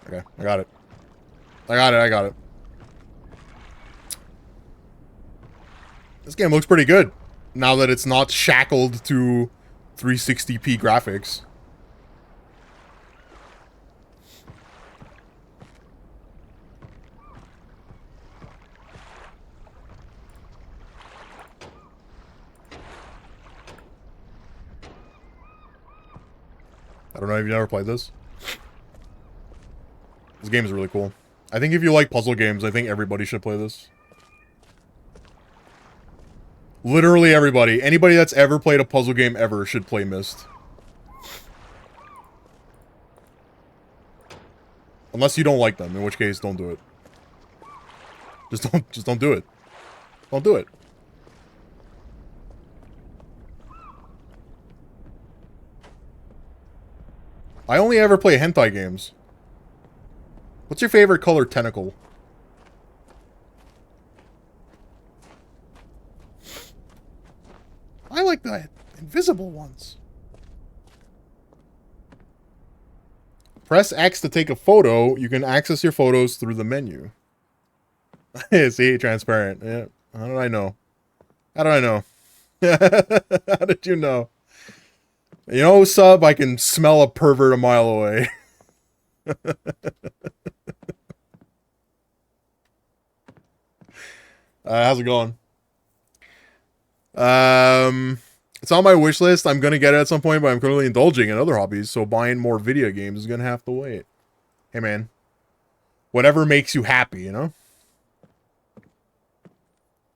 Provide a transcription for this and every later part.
Okay, I got it. I got it. This game looks pretty good. Now that it's not shackled to 360p graphics. I don't know if you've never played this. This game is really cool. I think if you like puzzle games, I think everybody should play this. Literally everybody. Anybody that's ever played a puzzle game ever should play Myst. Unless you don't like them, in which case don't do it. Just don't do it. Don't do it. I only ever play hentai games. What's your favorite color tentacle? I like the invisible ones. Press X to take a photo. You can access your photos through the menu. See, transparent. Yeah. How did I know? How did I know? How did you know? You know, sub, I can smell a pervert a mile away. How's it going? It's on my wish list. I'm gonna get it at some point, but I'm currently indulging in other hobbies, so buying more video games is gonna have to wait. Hey, man. Whatever makes you happy, you know?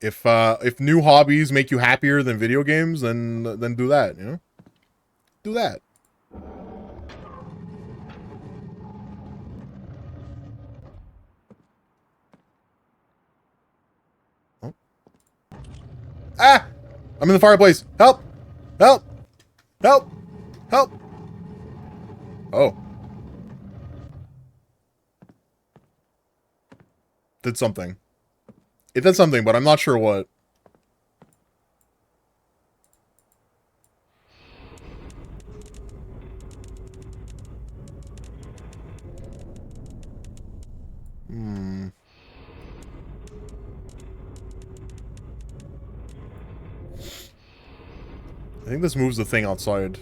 If new hobbies make you happier than video games, then do that, you know? Do that. Oh. Ah! I'm in the fireplace. Help! Help! Help! Help! Oh. Did something. It did something, but I'm not sure what. Hmm. I think this moves the thing outside.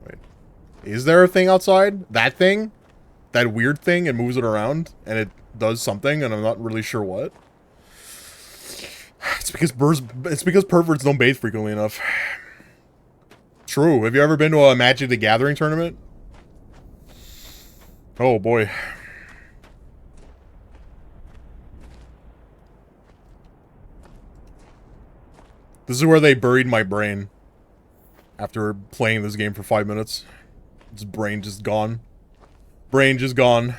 Wait. Is there a thing outside? That thing? That weird thing? It moves it around, and it does something, and I'm not really sure what. It's because perverts don't bathe frequently enough. True. Have you ever been to a Magic the Gathering tournament? Oh, boy. This is where they buried my brain. After playing this game for 5 minutes. Its brain just gone. Brain just gone.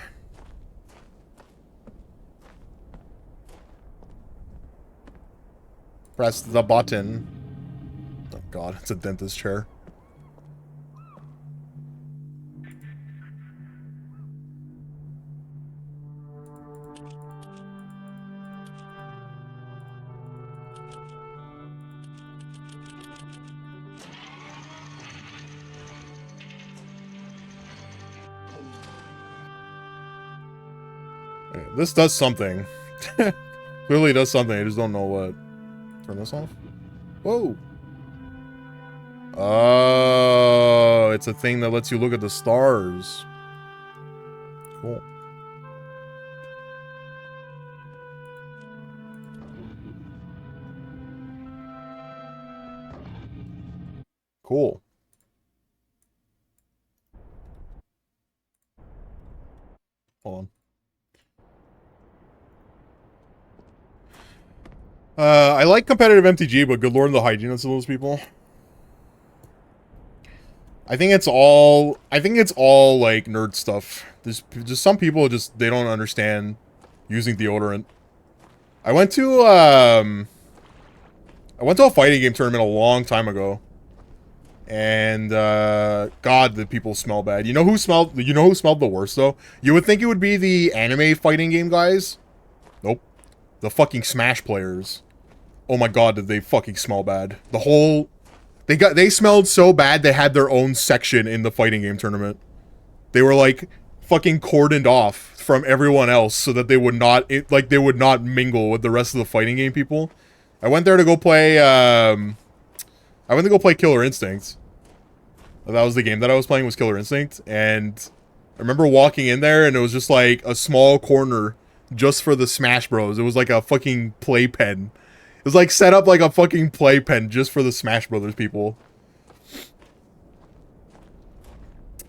Press the button. Oh god, it's a dentist chair. This does something. Clearly does something, I just don't know what. Turn this off? Whoa! Oh, it's a thing that lets you look at the stars. Cool. Cool. Hold on. I like competitive MTG, but good lord, the hygiene of those people. I think it's all like nerd stuff. There's just some people they don't understand using deodorant. I went to a fighting game tournament a long time ago. And god, the people smell bad. You know who smelled the worst though? You would think it would be the anime fighting game guys. Nope. The fucking Smash players. Oh my god, did they fucking smell bad. The They smelled so bad they had their own section in the fighting game tournament. They were like fucking cordoned off from everyone else so that they would not they would not mingle with the rest of the fighting game people. I went there to go play I went to go play Killer Instinct. That was the game that I was playing, was Killer Instinct, and I remember walking in there and it was just like a small corner just for the Smash Bros. It was like a fucking playpen. It was like set up like a fucking playpen just for the Smash Brothers people.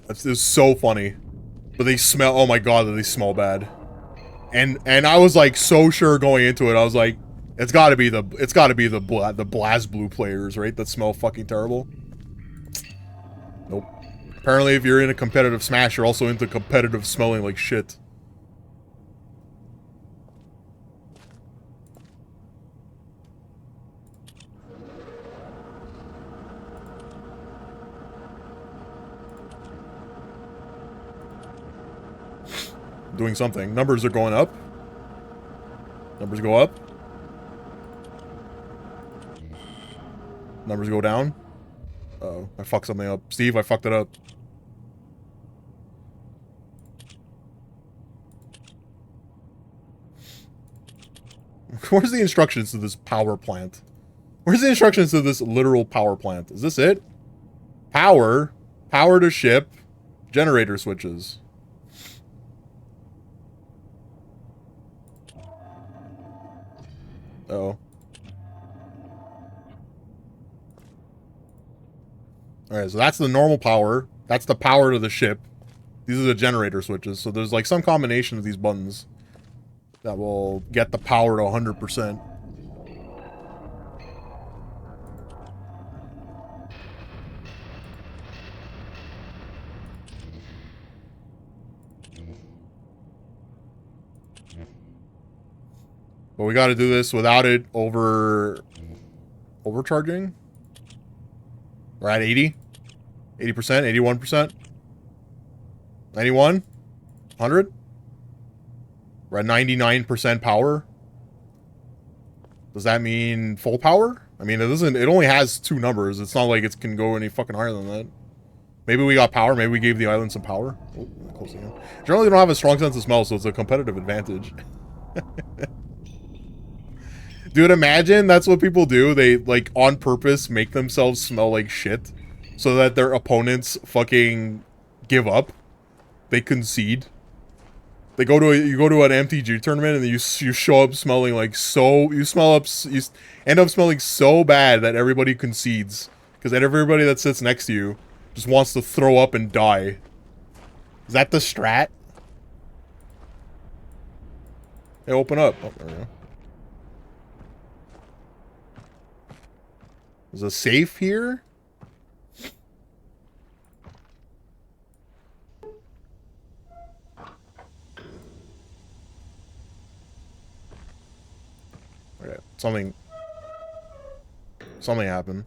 It was so funny. But they smell, oh my god, they smell bad. And I was like so sure going into it. I was like, it's got to be the BlazBlue players, right? That smell fucking terrible. Nope. Apparently if you're in a competitive Smash, you're also into competitive smelling like shit. Doing something. Numbers are going up. Numbers go up. Numbers go down. Uh-oh, I fucked something up. Steve, I fucked it up. Where's the instructions to this power plant? Where's the instructions to this literal power plant? Is this it? Power. Power to ship. Generator switches. Uh-oh. Alright, so that's the normal power. That's the power to the ship. These are the generator switches. So there's like some combination of these buttons that will get the power to 100%. But we got to do this without it overcharging. We're at 80, 80%, 81%, 91, 100. We're at 99% power. Does that mean full power? I mean, it doesn't. It only has 2 numbers. It's not like it can go any fucking higher than that. Maybe we got power. Maybe we gave the island some power. Oh, close again. Generally, don't have a strong sense of smell, so it's a competitive advantage. Dude, imagine that's what people do. They, like, on purpose make themselves smell like shit so that their opponents fucking give up. They concede. You go to an MTG tournament and you show up smelling like so... You end up smelling so bad that everybody concedes. Because everybody that sits next to you just wants to throw up and die. Is that the strat? Hey, open up. Oh, there we go. There's a safe here? Okay, something happened.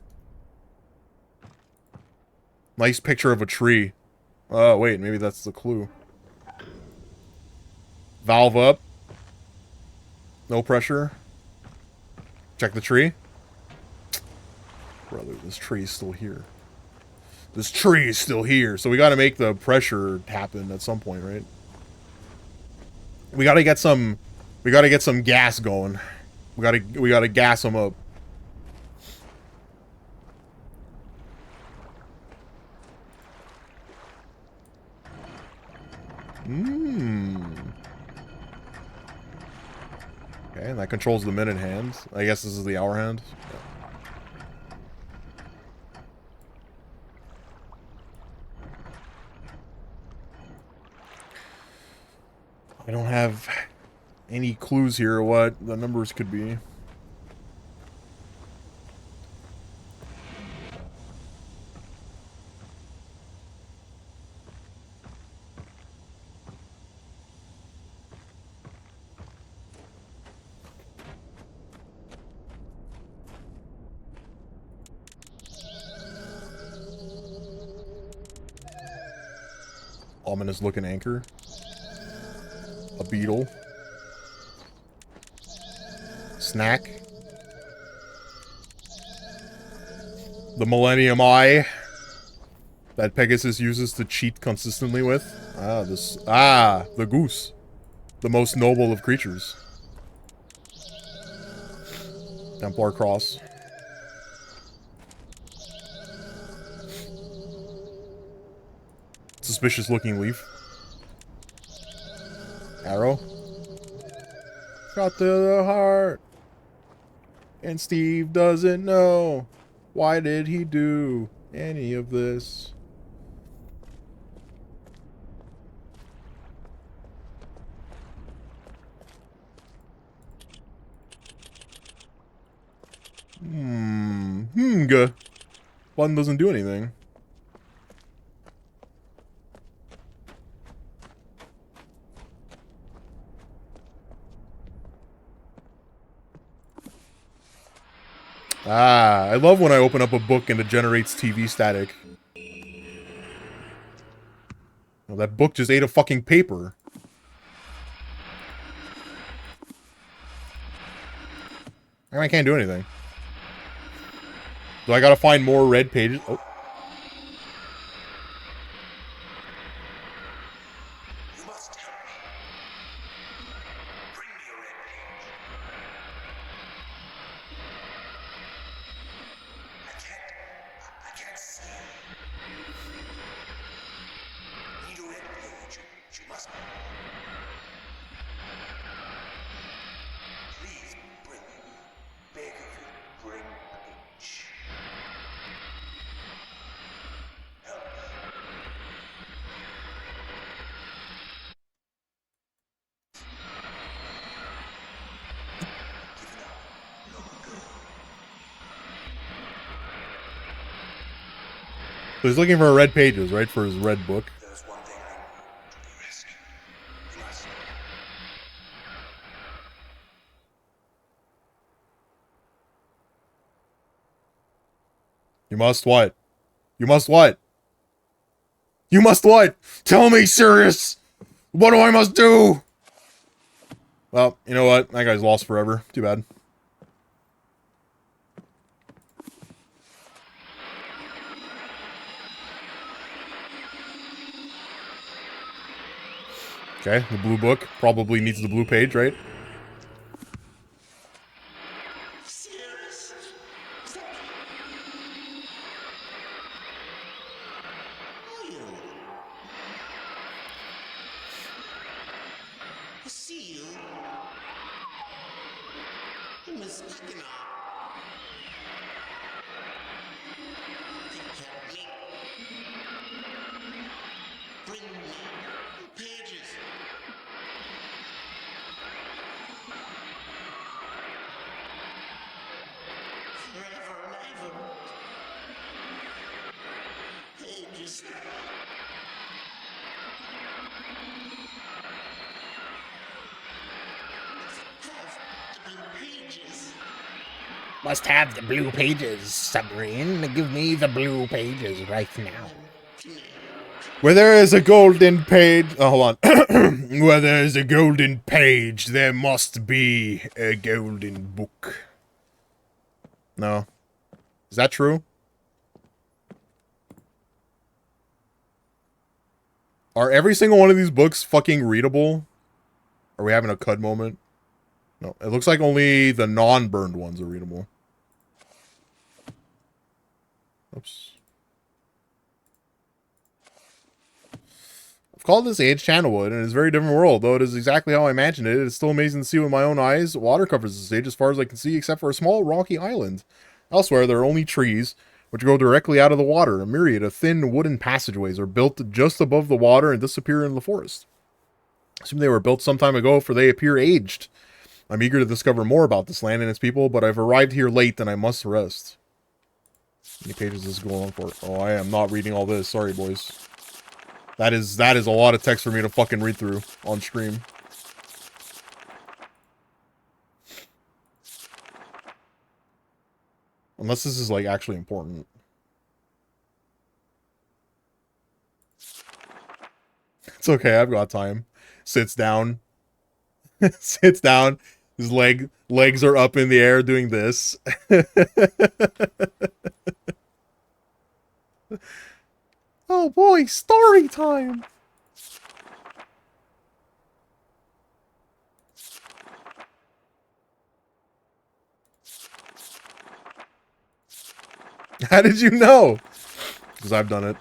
Nice picture of a tree. Oh, wait, maybe that's the clue. Valve up. No pressure. Check the tree. Brother, this tree is still here. This tree is still here. So we got to make the pressure happen at some point, right? We got to get some gas going. We got to gas them up. Okay, and that controls the minute hand. I guess this is the hour hand. Yeah. I don't have any clues here what the numbers could be. Ominous looking anchor. A beetle. Snack. The Millennium Eye that Pegasus uses to cheat consistently with. The goose. The most noble of creatures. Templar Cross. Suspicious looking leaf. Arrow. Got to the heart. And Steve doesn't know. Why did he do any of this? Good. Button doesn't do anything. I love when I open up a book and it generates TV static. Oh, that book just ate a fucking paper. I can't do anything. Do I gotta find more red pages? Oh. You must help me. Bring me a red page. I can't see. Need a red page. You must. Please bring me. Beg of you, bring page. Help me. Given up long ago. So he's looking for red pages, right? For his red book. There's one thing I want to be rescued. You must. You must what? You must what? You must what? Tell me, Sirius! What do I must do? Well, you know what? That guy's lost forever. Too bad. Okay, the blue book probably needs the blue page, right? Must have the blue pages, submarine. Give me the blue pages right now. Where there is a golden page... Oh, hold on. Where there is a golden page, there must be a golden book. No. Is that true? Are every single one of these books fucking readable? Are we having a CUD moment? No. It looks like only the non-burned ones are readable. Oops. I've called this Age Channelwood, and it's a very different world, though it is exactly how I imagined it. It's still amazing to see with my own eyes. Water covers the stage as far as I can see, except for a small rocky island. Elsewhere, there are only trees, which go directly out of the water. A myriad of thin wooden passageways are built just above the water and disappear in the forest. I assume they were built some time ago, for they appear aged. I'm eager to discover more about this land and its people, but I've arrived here late and I must rest. How many pages is this going on for? Oh, I am not reading all this. Sorry, boys. That is a lot of text for me to fucking read through on stream. Unless this is, like, actually important. It's okay, I've got time. Sits down. Sits down. His legs are up in the air doing this. Oh boy, story time! How did you know? Because I've done it.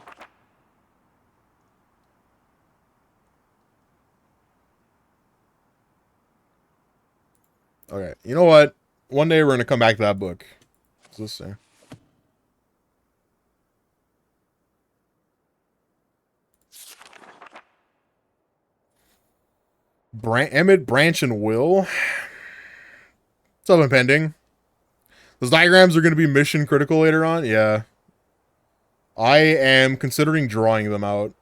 Okay, you know what? One day we're gonna come back to that book. What's this say? Emmett, Branch, and Will. Still impending. Those diagrams are gonna be mission critical later on. Yeah. I am considering drawing them out.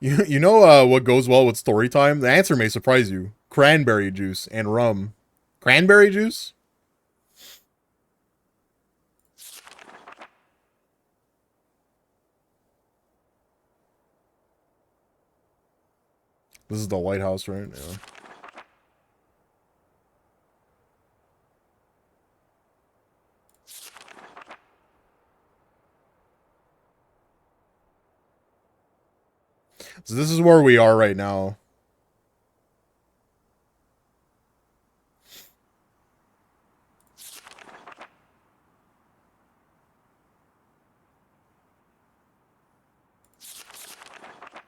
You know what goes well with story time? The answer may surprise you. Cranberry juice and rum. Cranberry juice? This is the lighthouse, right? Yeah. So this is where we are right now.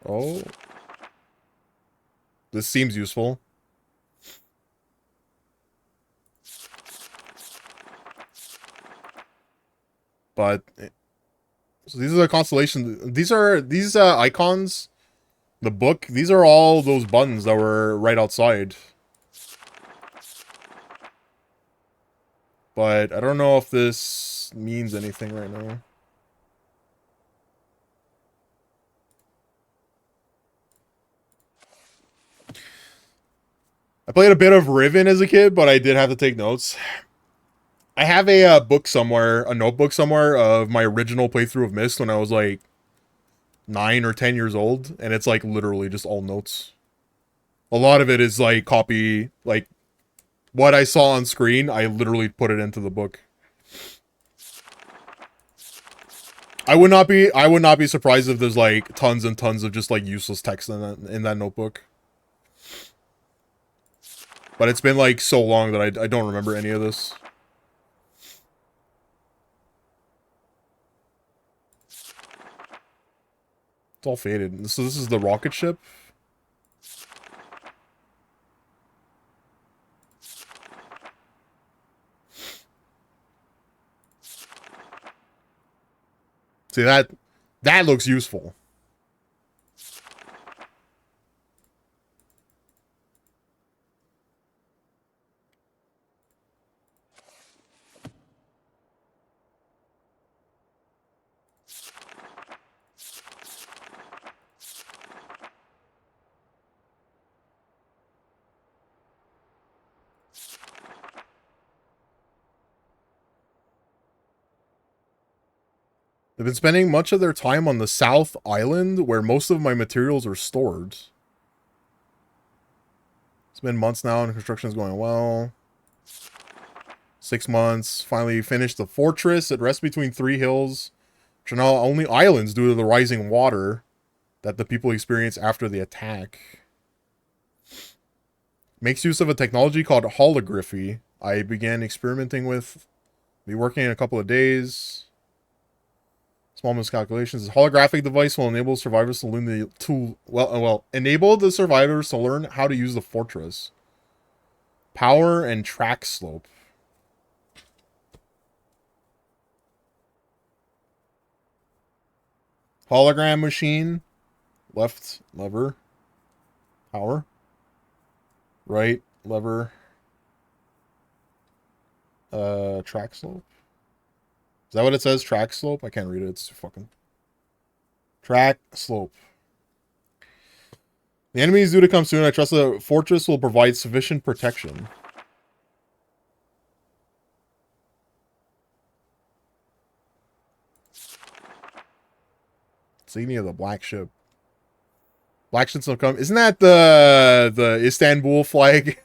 Oh. This seems useful. But so these are the constellations. These icons, the book, these are all those buttons that were right outside. But I don't know if this means anything right now. I played a bit of Riven as a kid, but I did have to take notes. I have a book somewhere, a notebook somewhere of my original playthrough of Myst when I was like 9 or 10 years old, and it's like literally just all notes. A lot of it is like copy, like what I saw on screen, I literally put it into the book. I would not be surprised if there's like tons and tons of just like useless text in that notebook. But it's been like so long that I don't remember any of this. It's all faded. So this is the rocket ship. See that looks useful. They've been spending much of their time on the South Island, where most of my materials are stored. It's been months now, and construction is going well. 6 months. Finally finished the fortress. It rests between 3 hills, which are now only islands due to the rising water that the people experience after the attack. Makes use of a technology called holography. I began experimenting with. Be working in a couple of days. Small miscalculations. This holographic device will enable survivors to learn enable the survivors to learn how to use the fortress. Power and track slope. Hologram machine. Left lever. Power. Right lever. Track slope. Is that what it says? Track slope? I can't read it. It's fucking... Track slope. The enemy is due to come soon. I trust the fortress will provide sufficient protection. Insignia of the Black Ship. Black ships have come. Isn't that the Istanbul flag?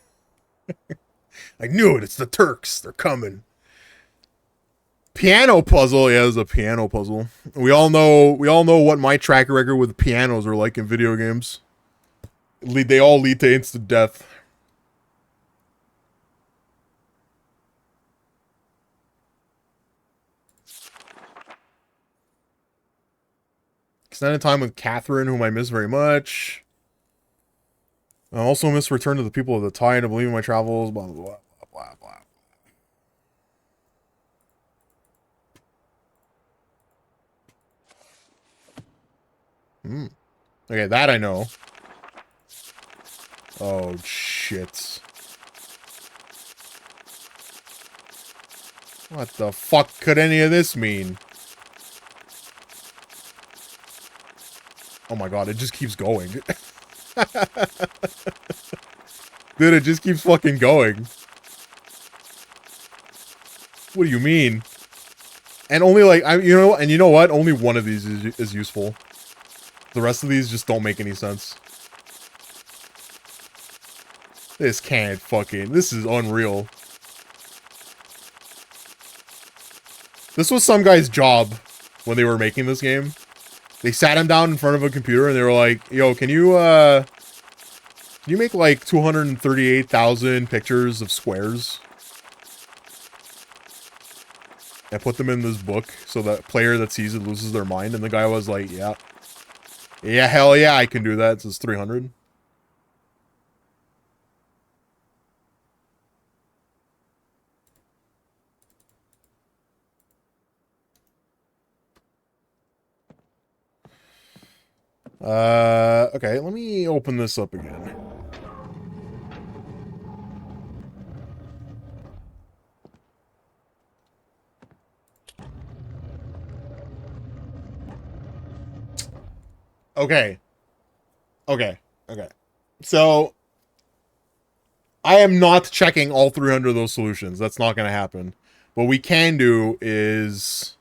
I knew it. It's the Turks. They're coming. Piano puzzle. Yeah, it was a piano puzzle. We all know what my track record with pianos are like in video games. They all lead to instant death. Extended time with Catherine, whom I miss very much. I also miss return to the people of the tide. I believe in my travels. Blah blah blah blah blah. Hmm. Okay, that I know. Oh shit. What the fuck could any of this mean? Oh my god, it just keeps going. Dude, it just keeps fucking going. What do you mean? And only like, you know what? Only one of these is useful. The rest of these just don't make any sense. This can't fucking, this is unreal. This was some guy's job when they were making this game. They sat him down in front of a computer and they were like, yo, can you make like 238,000 pictures of squares? And put them in this book so that player that sees it loses their mind. And the guy was like, yeah. Yeah, hell yeah, I can do that. It says 300. Okay, let me open this up again. Okay. Okay. Okay. So, I am not checking all 300 of those solutions. That's not going to happen. What we can do is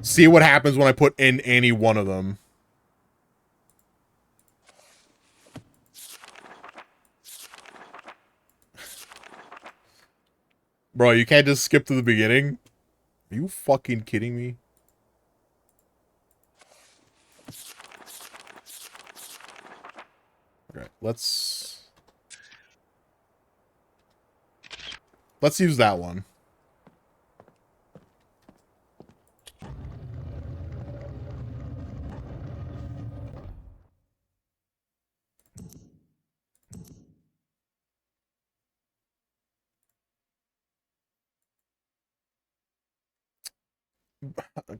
see what happens when I put in any one of them. Bro, you can't just skip to the beginning? Are you fucking kidding me? Okay, let's use that one.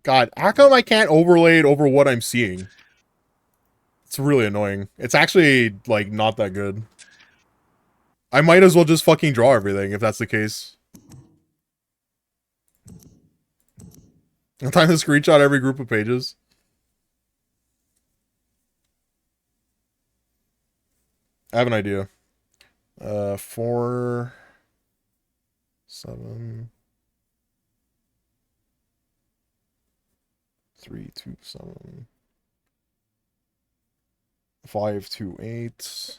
God, how come I can't overlay it over what I'm seeing? It's really annoying. It's actually, like, not that good. I might as well just fucking draw everything, if that's the case. I'm trying to screenshot every group of pages. I have an idea. 4, 7, 3, 2, 7, 5, 2, 8.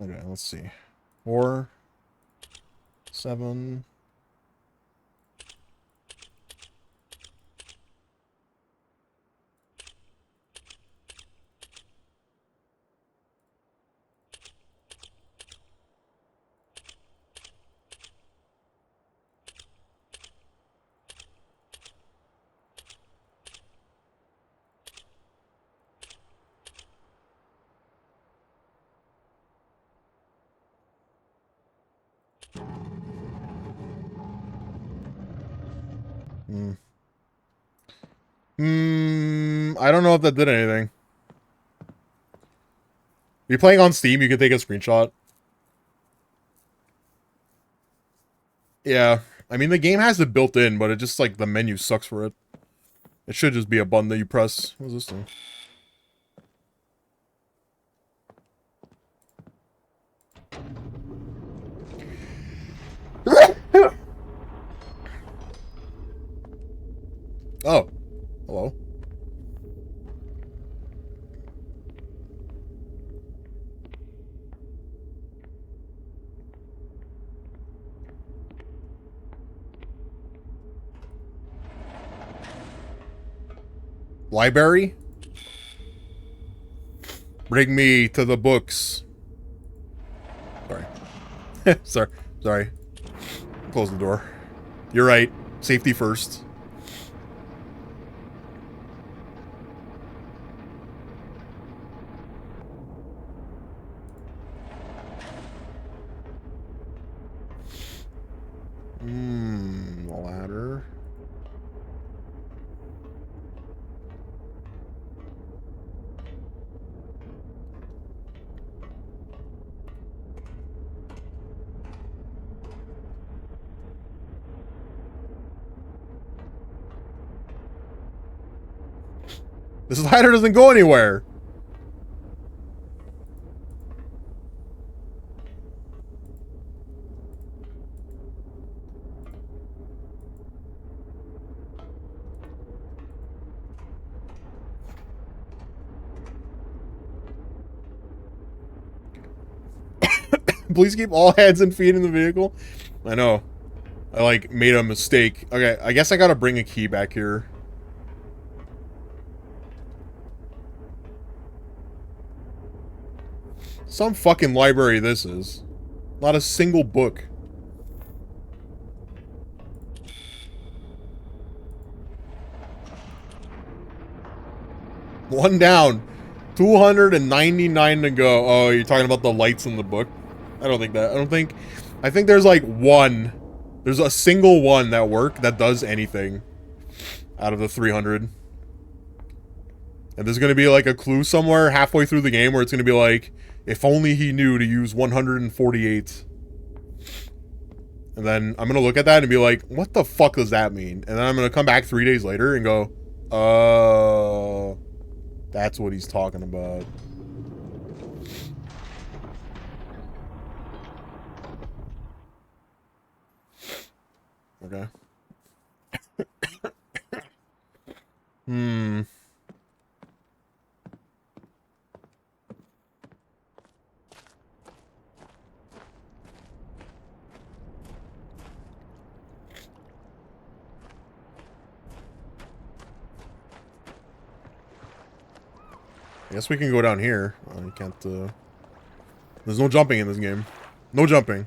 Okay, let's see. 4, 7. I don't know if that did anything. you're playing on Steam, you can take a screenshot. Yeah. I mean, the game has it built in, but it just, like, the menu sucks for it. It should just be a button that you press. What's this thing? Oh. Hello. Library? Bring me to the books. Sorry. Sorry. Close the door. You're right. Safety first. Ladder. This ladder doesn't go anywhere. Please keep all hands and feet in the vehicle. I know. I, like, made a mistake. Okay, I guess I gotta bring a key back here. Some fucking library this is. Not a single book. One down. 299 to go. Oh, you're talking about the lights in the book? I don't think that. I think there's like one. There's a single one that does anything out of the 300. And there's going to be like a clue somewhere halfway through the game where it's going to be like, if only he knew to use 148. And then I'm going to look at that and be like, what the fuck does that mean? And then I'm going to come back 3 days later and go, oh, that's what he's talking about. Okay. I guess we can go down here. Oh, you can't, there's no jumping in this game. No jumping.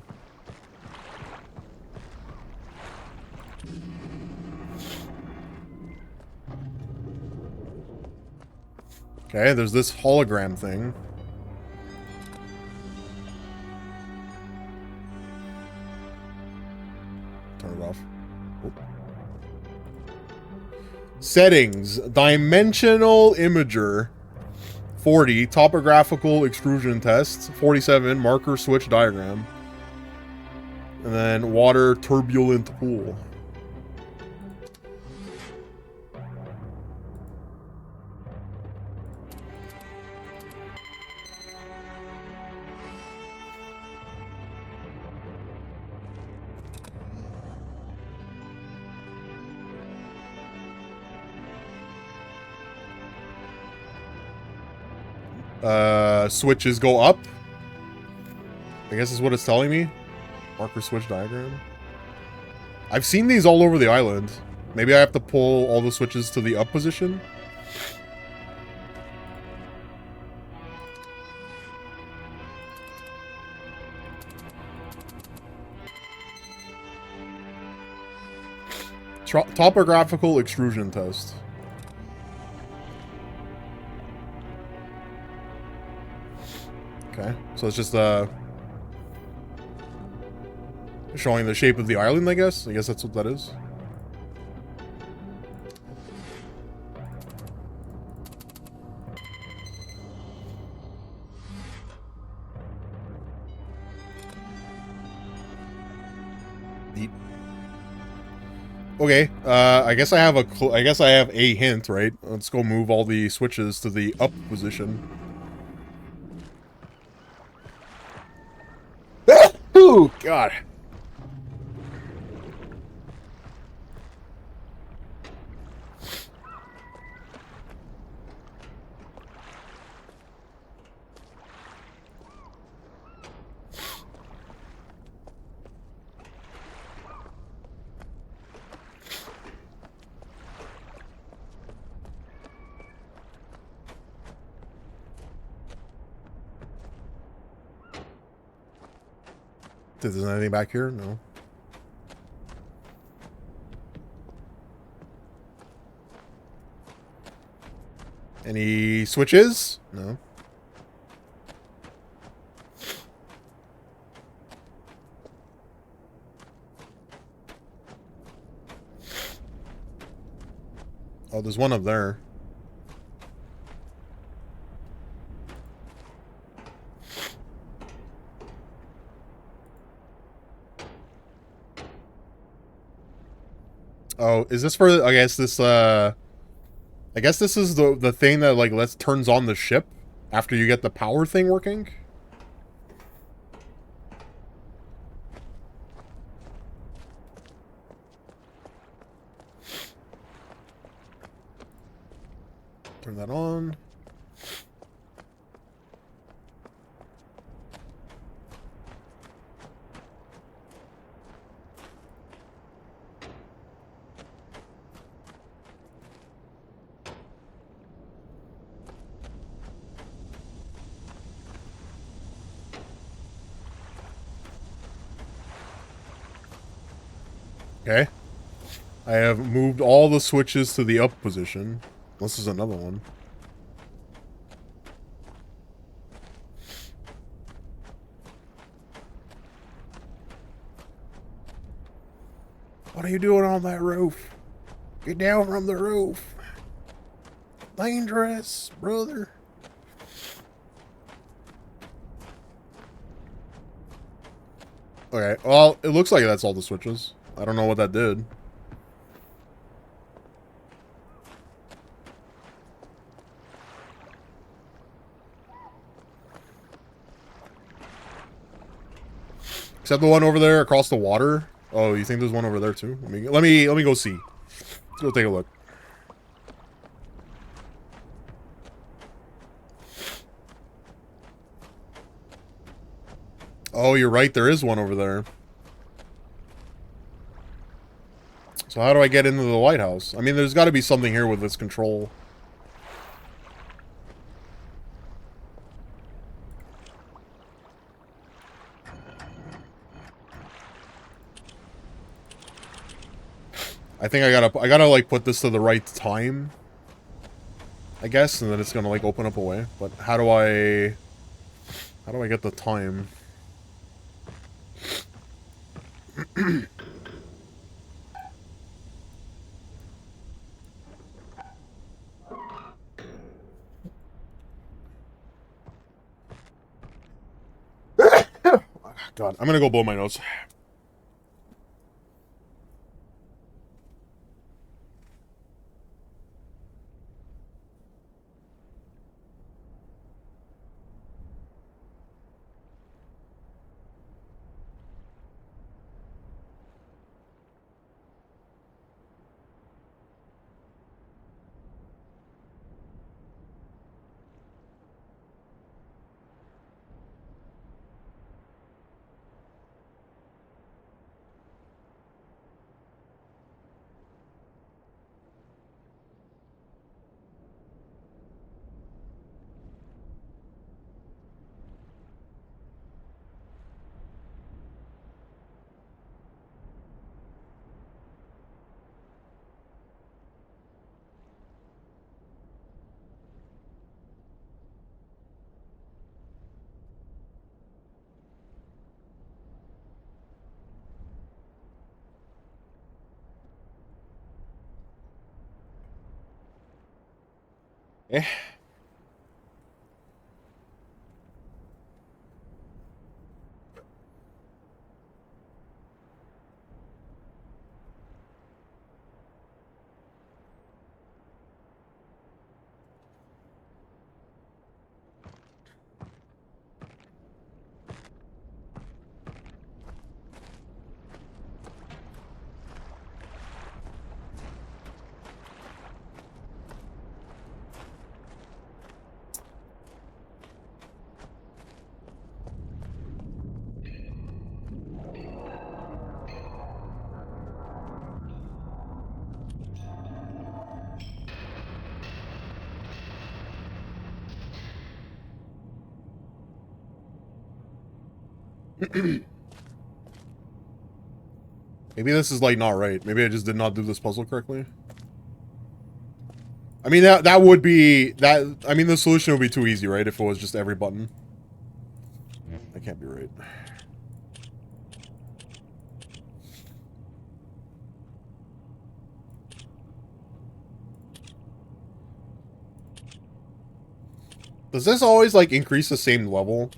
Okay, there's this hologram thing. Turn it off. Oh. Settings. Dimensional imager. 40. Topographical extrusion test. 47. Marker switch diagram. And then water turbulent pool. Switches go up. I guess is what it's telling me. Marker switch diagram. I've seen these all over the island. Maybe I have to pull all the switches to the up position. Topographical extrusion test. Okay, so it's just showing the shape of the island, I guess. I guess that's what that is. Okay, I guess I have I guess I have a hint, right? Let's go move all the switches to the up position. Oh, God. Is there anything back here? No. Any switches? No. Oh, there's one up there. Oh, is this for, I guess this is the thing that, like, turns on the ship after you get the power thing working? Turn that on. Okay. I have moved all the switches to the up position. This is another one. What are you doing on that roof? Get down from the roof. Dangerous, brother. Okay, well, it looks like that's all the switches. I don't know what that did. Except the one over there across the water. Oh, you think there's one over there too? Let me go see. Let's go take a look. Oh, you're right. There is one over there. So how do I get into the lighthouse? I mean, there's got to be something here with this control. I think I gotta like put this to the right time, I guess, and then it's gonna like open up a way. But how do I get the time? God, I'm gonna go blow my nose. Eh. Maybe this is like not right. Maybe I just did not do this puzzle correctly. I mean that would be that. I mean the solution would be too easy, right? If it was just every button. That can't be right. Does this always like increase the same level?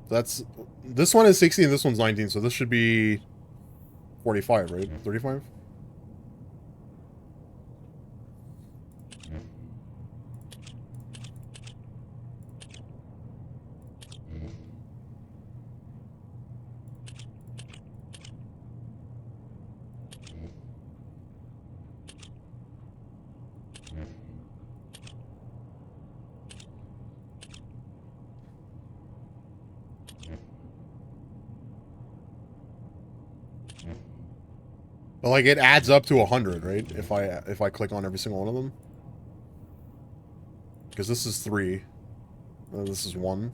That's this one is 60 and this one's 19, so this should be 45, right? 35? But like it adds up to 100, right? If I click on every single one of them. Because this is 3. This is 1.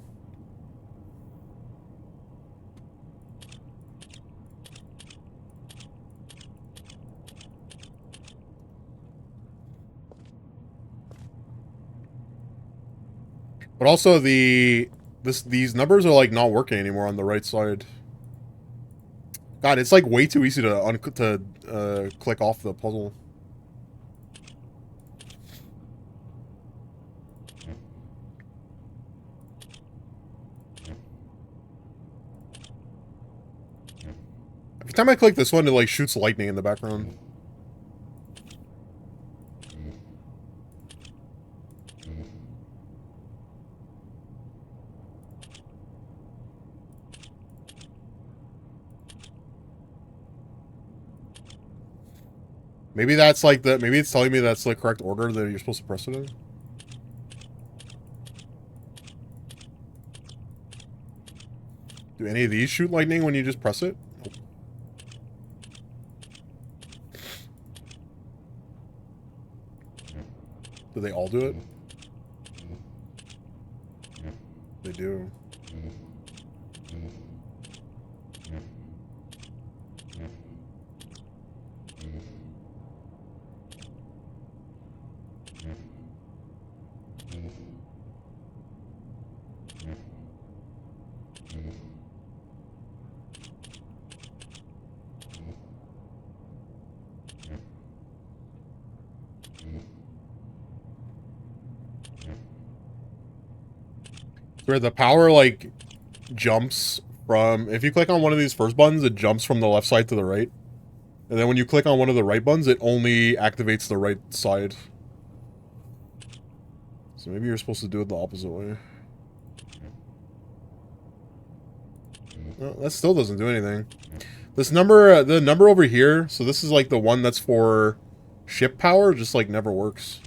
But also these numbers are like not working anymore on the right side. God, it's like way too easy to click off the puzzle. Every time I click this one, it like shoots lightning in the background. Maybe that's like the maybe it's telling me that's the correct order that you're supposed to press it in. Do any of these shoot lightning when you just press it? Nope. Do they all do it? They do. Where the power like jumps from if you click on one of these first buttons, it jumps from the left side to the right. And then when you click on one of the right buttons, it only activates the right side. So maybe you're supposed to do it the opposite way. Well, that still doesn't do anything. This number, the number over here, so this is like the one that's for ship power, just like never works.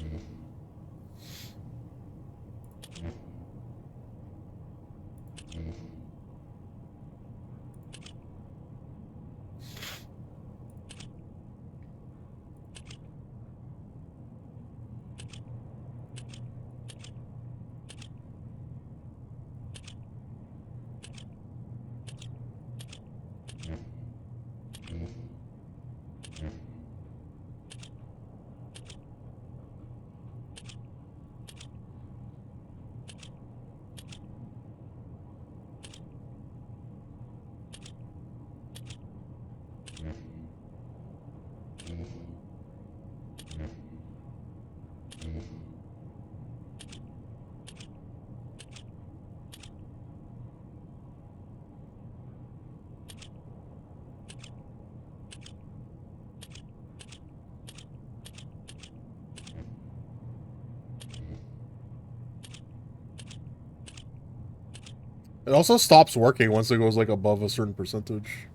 It also stops working once it goes like above a certain percentage.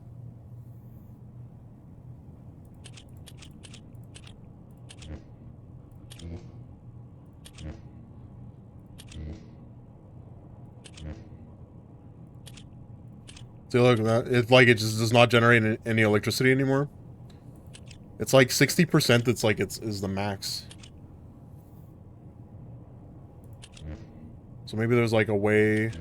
So See, look, that it's like it just does not generate any electricity anymore. It's like 60%. It's like is the max. So maybe there's like a way.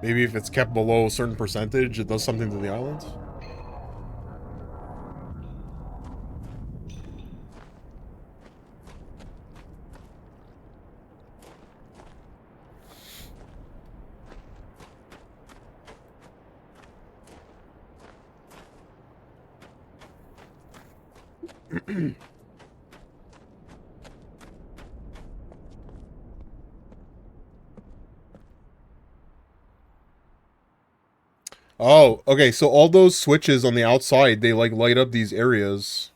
Maybe if it's kept below a certain percentage, it does something to the island. Oh, okay. So all those switches on the outside, they like light up these areas.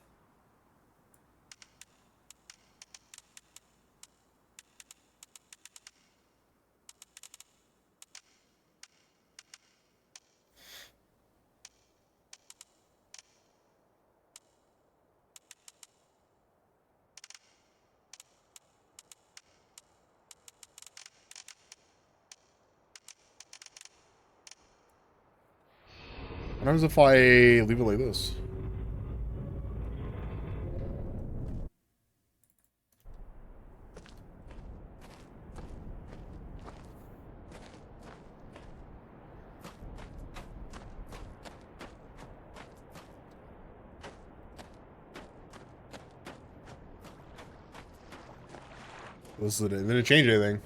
What happens if I leave it like this? This is it. It didn't change anything.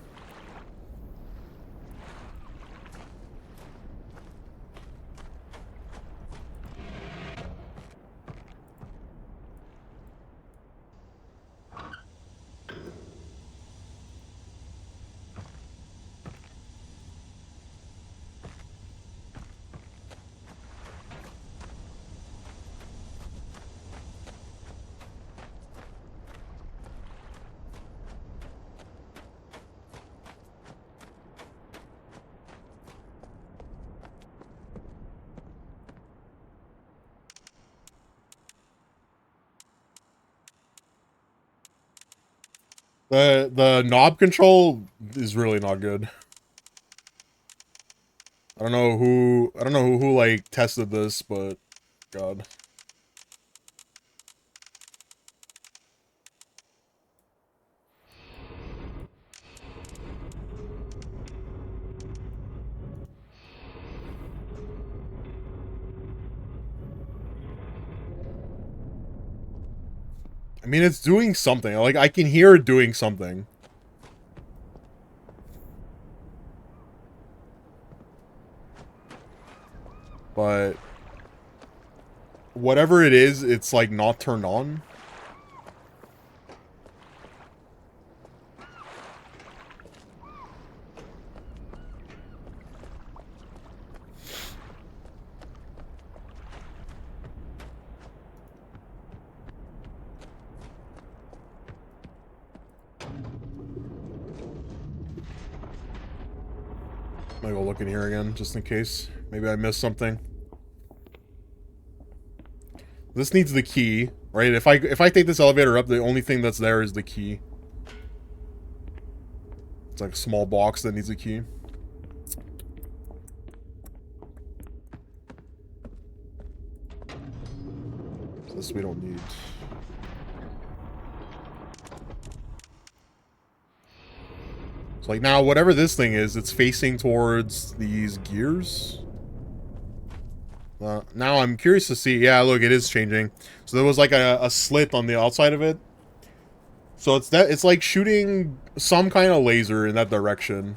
The knob control is really not good. I don't know who like tested this, but God. I mean, it's doing something. Like I can hear it doing something. But whatever it is, it's like not turned on. Might go look in here again, just in case. Maybe I missed something. This needs the key, right? If I take this elevator up, the only thing that's there is the key. It's like a small box that needs a key. So this we don't need. So like now, whatever this thing is, it's facing towards these gears. Now I'm curious to see. Yeah, look, it is changing. So there was like a slit on the outside of it. So it's like shooting some kind of laser in that direction.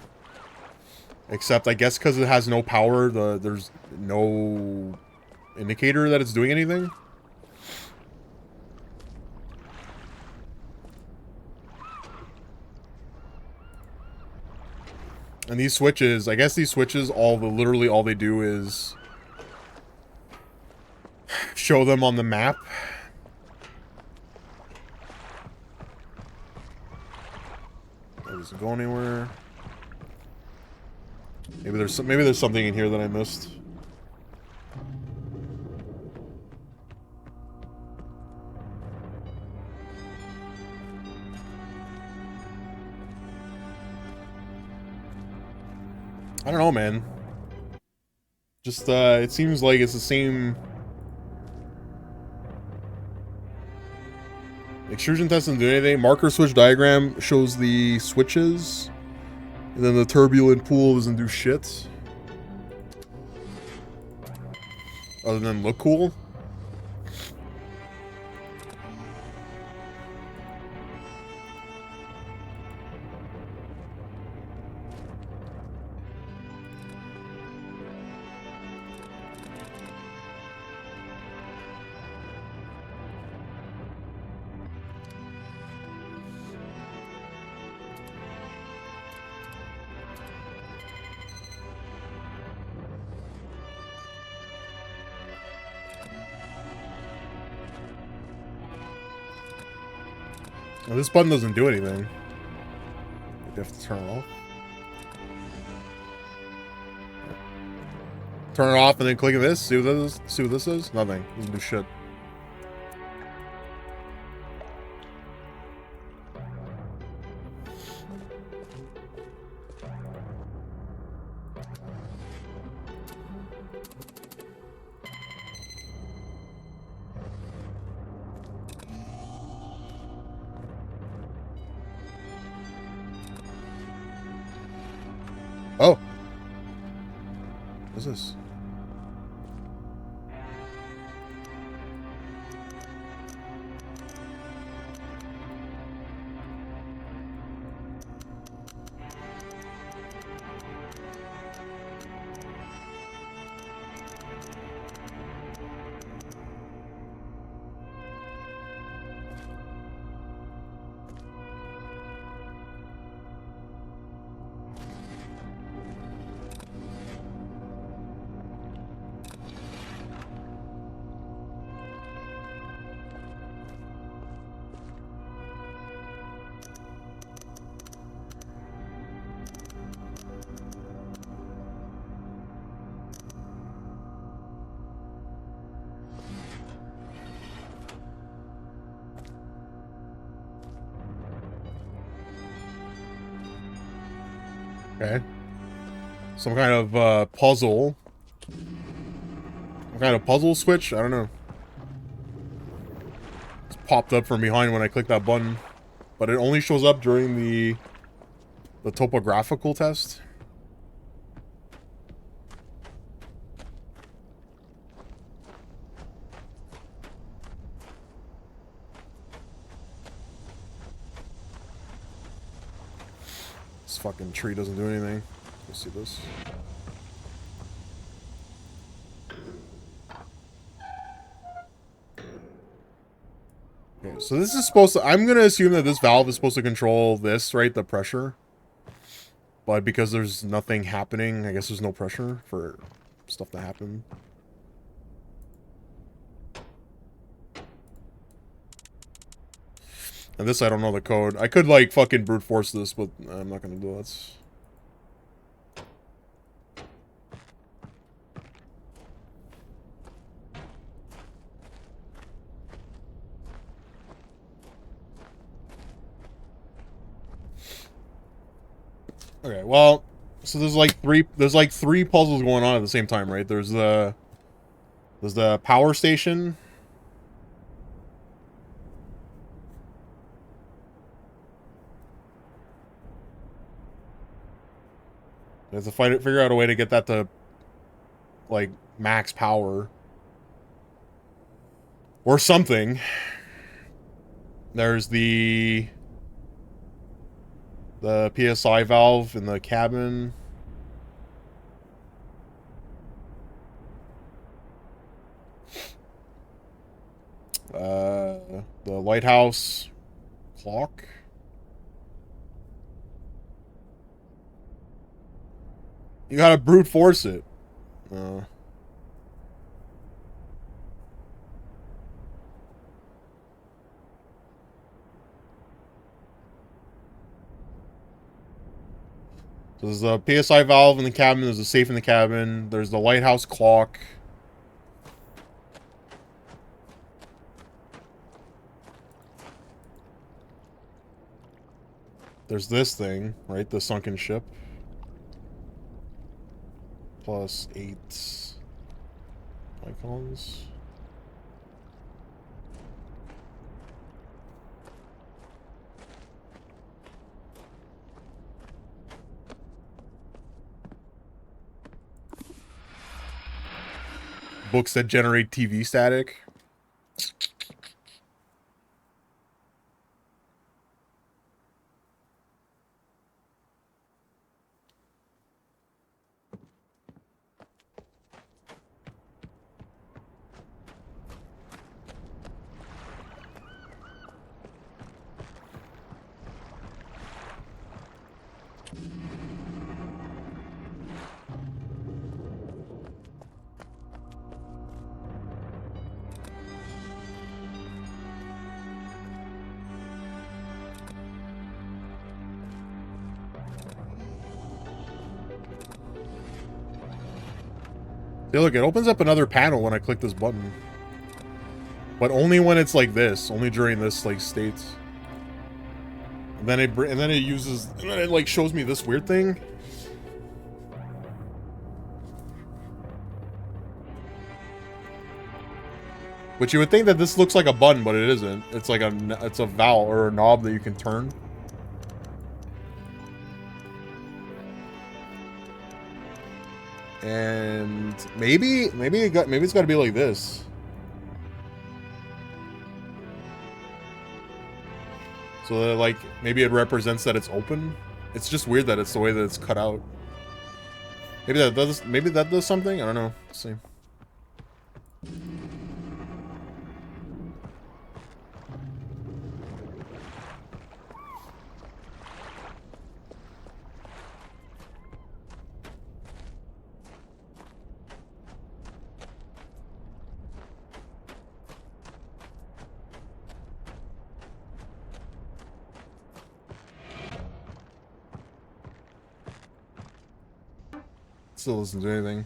Except I guess because it has no power, there's no indicator that it's doing anything. And these switches, I guess these switches, literally all they do is show them on the map. That doesn't go anywhere. Maybe there's something in here that I missed. I don't know, man. Just, it seems like it's the same... Extrusion test doesn't do anything. Marker switch diagram shows the switches. And then the turbulent pool doesn't do shit. Other than look cool. Well, this button doesn't do anything. You have to turn it off. Turn it off and then click this. See what this is? See what this is? Nothing. Doesn't do shit. Oh. What's this? Okay. Some kind of puzzle. Some kind of puzzle switch? I don't know. It's popped up from behind when I click that button. But it only shows up during the topographical test. This fucking tree doesn't do anything. Let's see this. Okay, so this is supposed to... I'm going to assume that this valve is supposed to control this, right? The pressure. But because there's nothing happening, I guess there's no pressure for stuff to happen. And this, I don't know the code. I could, like, fucking brute force this, but I'm not gonna do that. Okay, well, so there's like three puzzles going on at the same time, right? There's the power station. You have to figure out a way to get that to, like, max power. Or something. There's the PSI valve in the cabin. The lighthouse clock. You gotta brute force it. So there's the PSI valve in the cabin, there's a safe in the cabin, there's the lighthouse clock. There's this thing, right? The sunken ship. plus 8 icons. Books that generate TV static. See, look, it opens up another panel when I click this button. But only when it's like this. Only during this, like, state. And then it uses... And then it, like, shows me this weird thing. But you would think that this looks like a button, but it isn't. It's like it's a valve or a knob that you can turn. And maybe it's got to be like this. So that, like, maybe it represents that it's open. It's just weird that it's the way that it's cut out. Maybe that does something. I don't know. Let's see. Still listen to anything.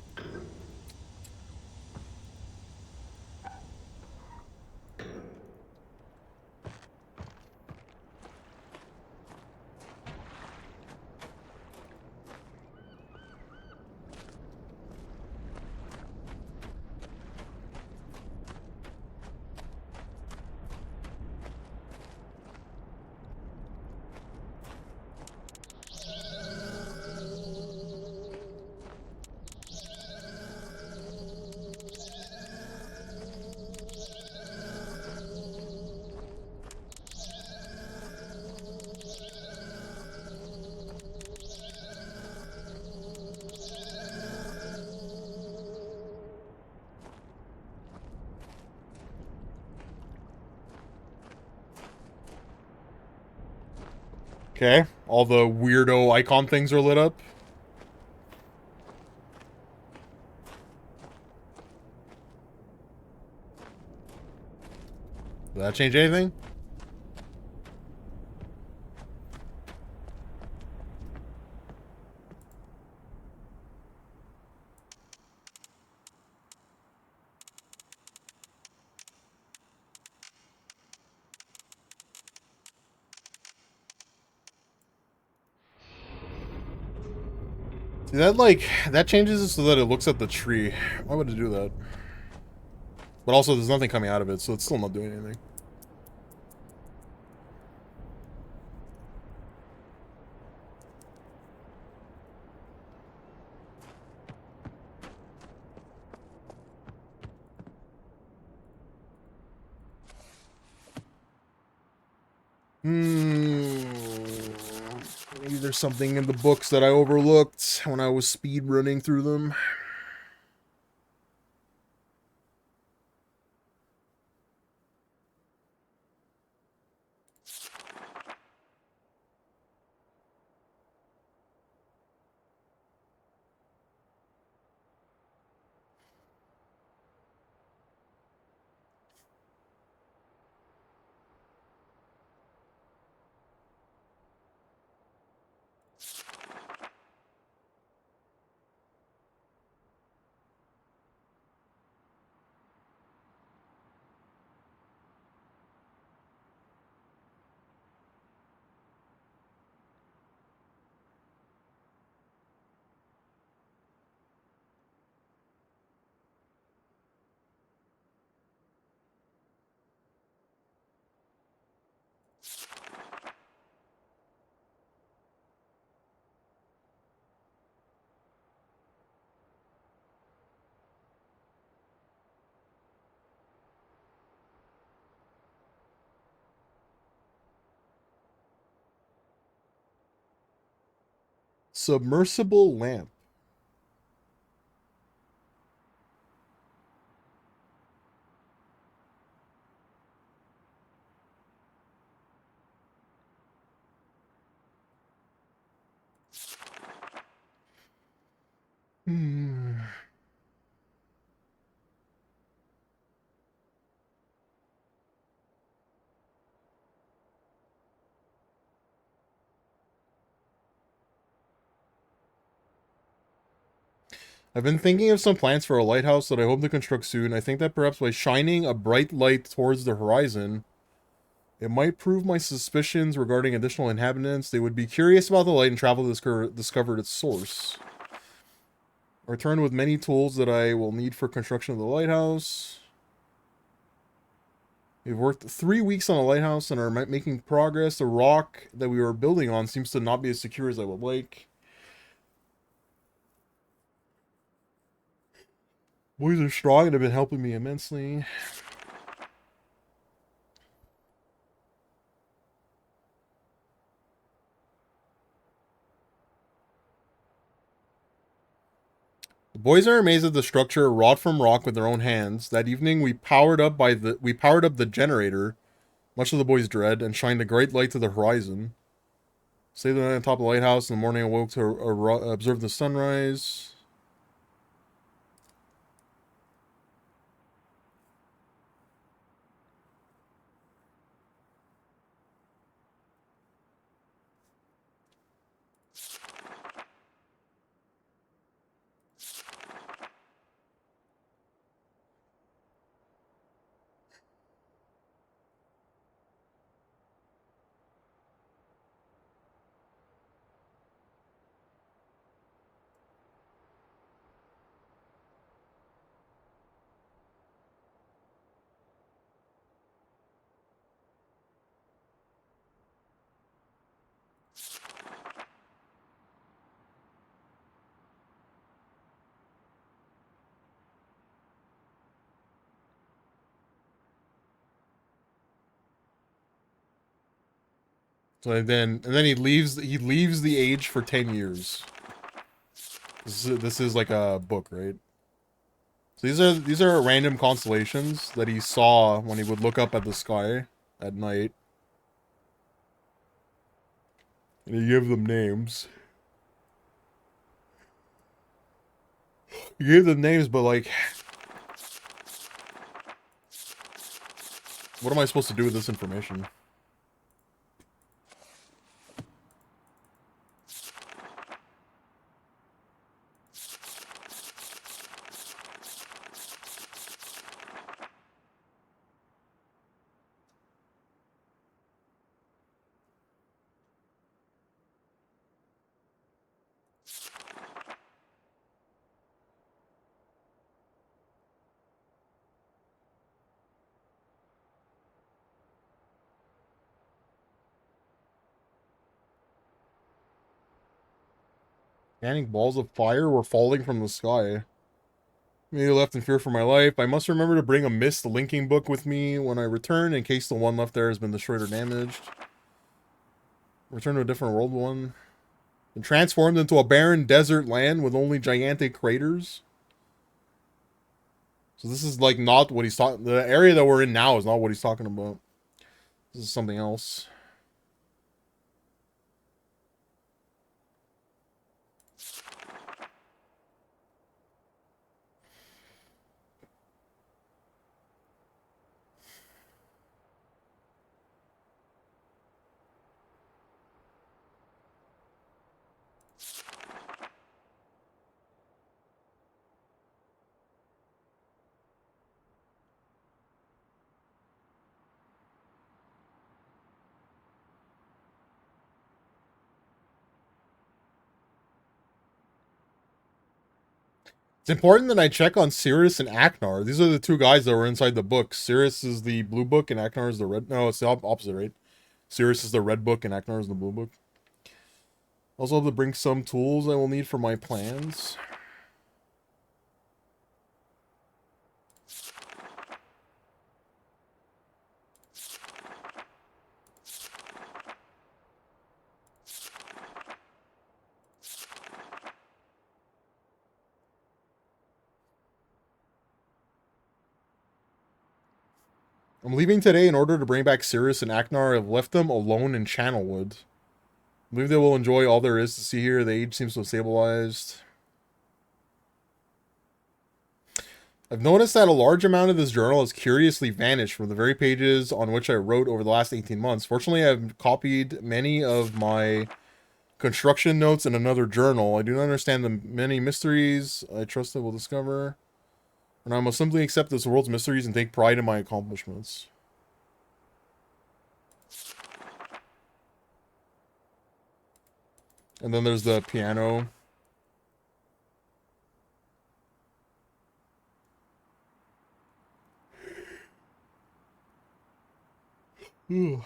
Okay, all the weirdo icon things are lit up. Did that change anything? See, that changes it so that it looks at the tree. Why would it do that? But also, there's nothing coming out of it, so it's still not doing anything. Maybe there's something in the books that I overlooked when I was speed running through them. Submersible lamp. Hmm. I've been thinking of some plans for a lighthouse that I hope to construct soon. I think that perhaps by shining a bright light towards the horizon, it might prove my suspicions regarding additional inhabitants. They would be curious about the light and travel to discover its source. I return with many tools that I will need for construction of the lighthouse. We've worked 3 weeks on a lighthouse and are making progress. The rock that we were building on seems to not be as secure as I would like. Boys are strong and have been helping me immensely. The boys are amazed at the structure wrought from rock with their own hands. That evening we powered up the generator, much to the boys' dread, and shined a great light to the horizon. Stayed the night on top of the lighthouse. In the morning, I woke to observe the sunrise. So then he leaves the age for 10 years. This is like a book, right? So these are random constellations that he saw when he would look up at the sky at night. And he gave them names. He gave them names, but like, what am I supposed to do with this information? Scanning balls of fire were falling from the sky. Maybe left in fear for my life. I must remember to bring a Myst linking book with me when I return, in case the one left there has been destroyed or damaged. Return to a different world one. Been transformed into a barren desert land with only gigantic craters. So this is like not what he's talking. The area that we're in now is not what he's talking about. This is something else. It's important that I check on Sirius and Aknar. These are the two guys that were inside the book. Sirius is the blue book and Aknar is the red. No, it's the opposite, right? Sirius is the red book and Aknar is the blue book. Also have to bring some tools I will need for my plans. I'm leaving today in order to bring back Sirius and Aknar. I've left them alone in Channelwood. I believe they will enjoy all there is to see here. The age seems to have stabilized. I've noticed that a large amount of this journal has curiously vanished from the very pages on which I wrote over the last 18 months. Fortunately, I've copied many of my construction notes in another journal. I do not understand the many mysteries I trust I will discover. And I must simply accept this world's mysteries and take pride in my accomplishments. And then there's the piano. Ooh.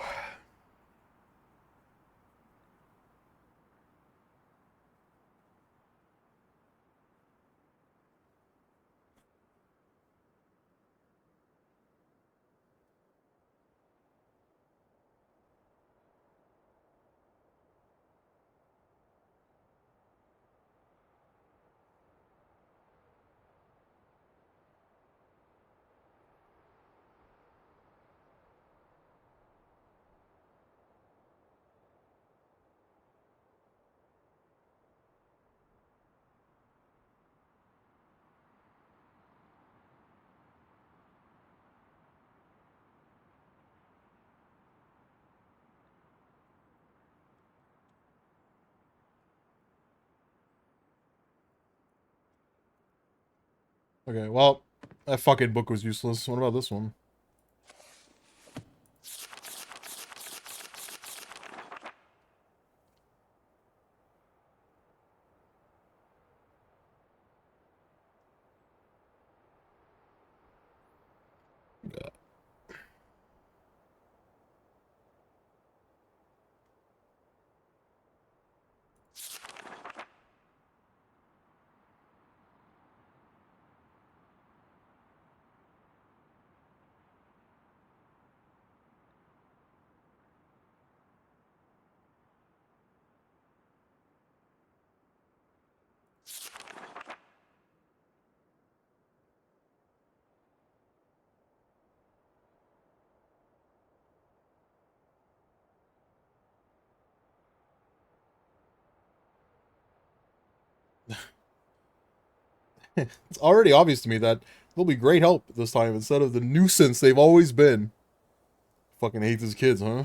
Okay, well, that fucking book was useless. What about this one? It's already obvious to me that they'll be great help this time instead of the nuisance they've always been. Fucking hate these kids, huh?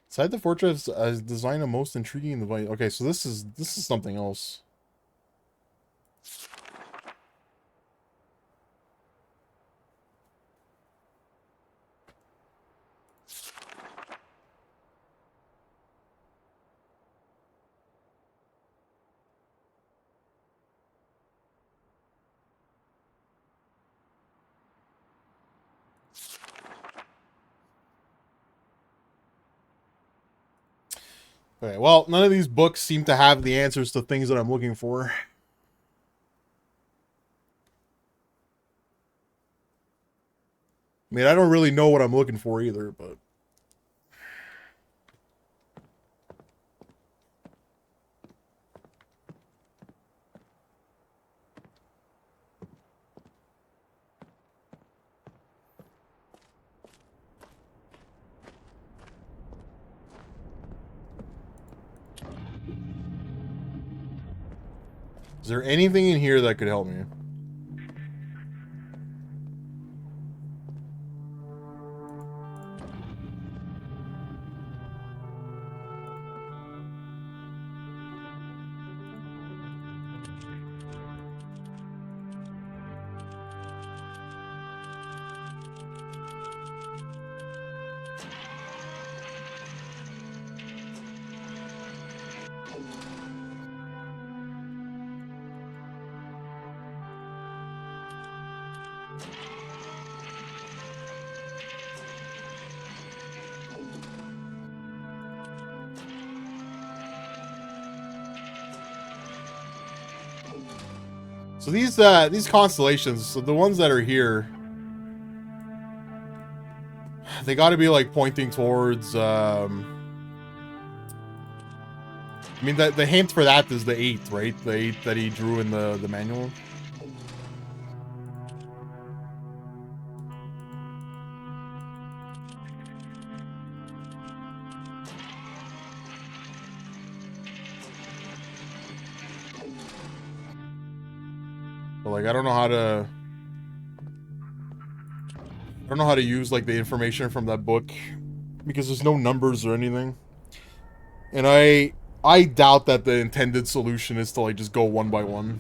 Inside the fortress, design a most intriguing device. Okay, so this is something else. Okay, well, none of these books seem to have the answers to things that I'm looking for. I mean, I don't really know what I'm looking for either, but is there anything in here that could help me? So these constellations, so the ones that are here, they got to be like pointing towards. I mean, the hint for that is the 8, right? The 8 that he drew in the manual. But like, I don't know how to use like the information from that book because there's no numbers or anything. And I doubt that the intended solution is to like just go one by one.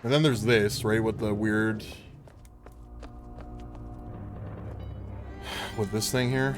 And then there's this, right, with the weird with this thing here.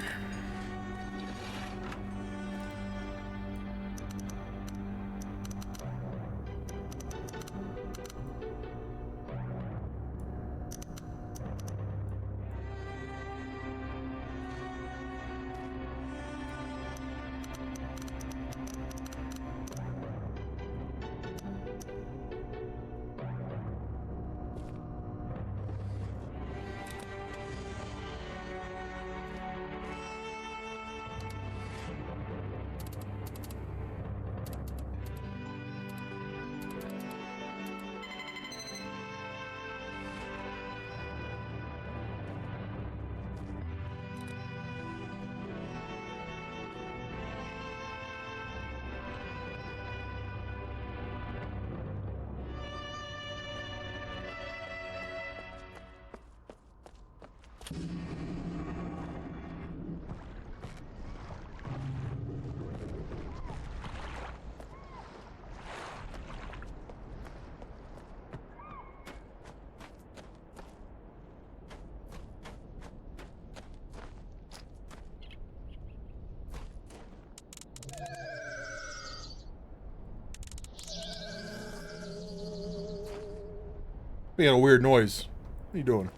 We got a weird noise. What are you doing?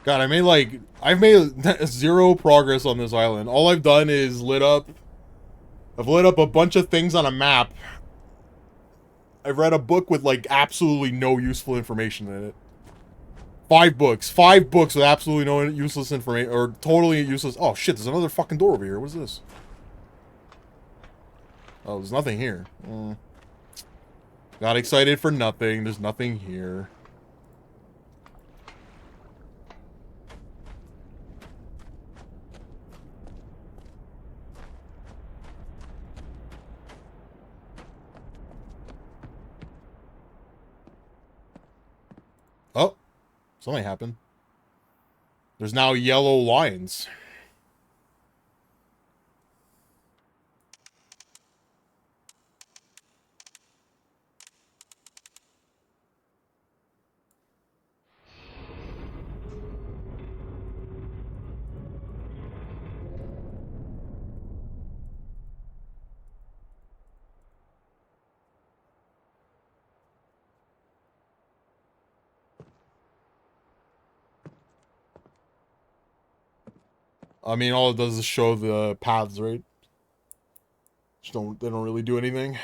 God, I've made zero progress on this island. All I've done is I've lit up a bunch of things on a map. I've read a book with like absolutely no useful information in it. 5 books with absolutely no useless information, or totally useless. Oh shit, there's another fucking door over here. What's this? Oh, there's nothing here. Got excited for nothing. There's nothing here. Oh, something happened. There's now yellow lines. I mean, all it does is show the paths, right? They don't really do anything.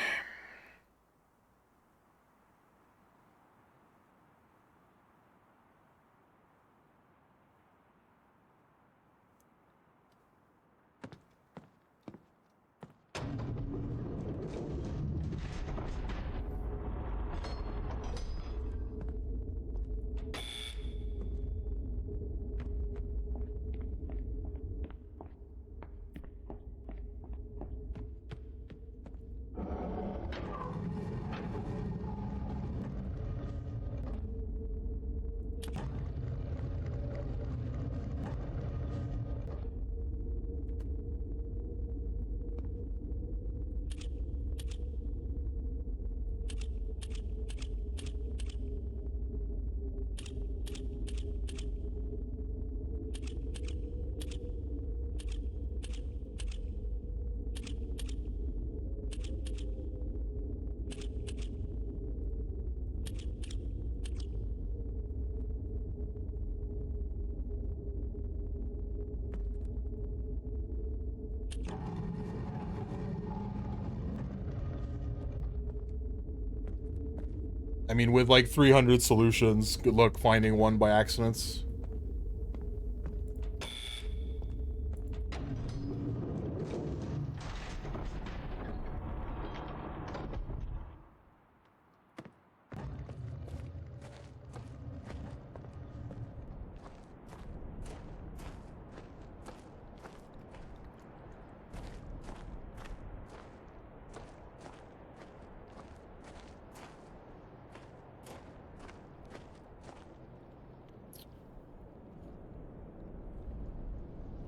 I mean, with like 300 solutions, good luck finding one by accidents.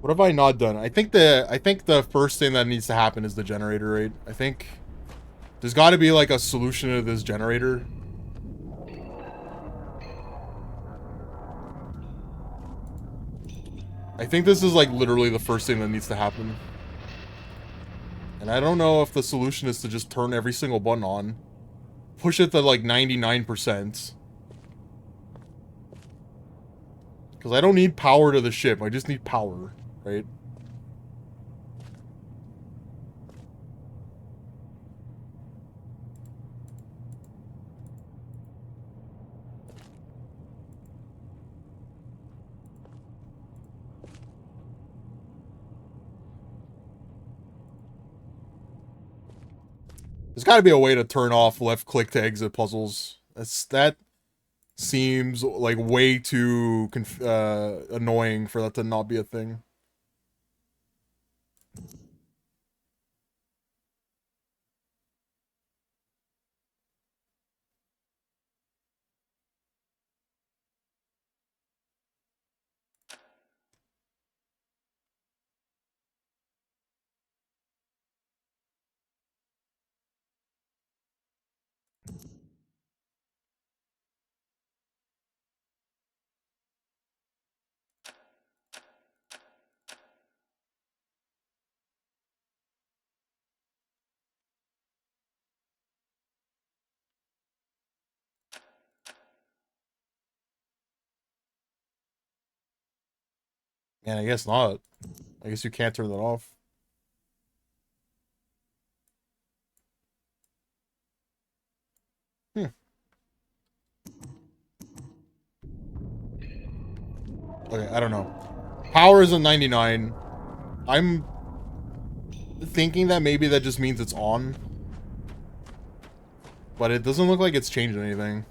What have I not done? I think the first thing that needs to happen is the generator, right? I think there's got to be like a solution to this generator. I think this is like literally the first thing that needs to happen. And I don't know if the solution is to just turn every single button on. Push it to like 99%. Because I don't need power to the ship. I just need power, right? There's got to be a way to turn off left click to exit puzzles. That seems like way too annoying for that to not be a thing. And I guess not. I guess you can't turn that off. Hmm. Okay, I don't know. Power is a 99. I'm thinking that maybe that just means it's on. But it doesn't look like it's changed anything.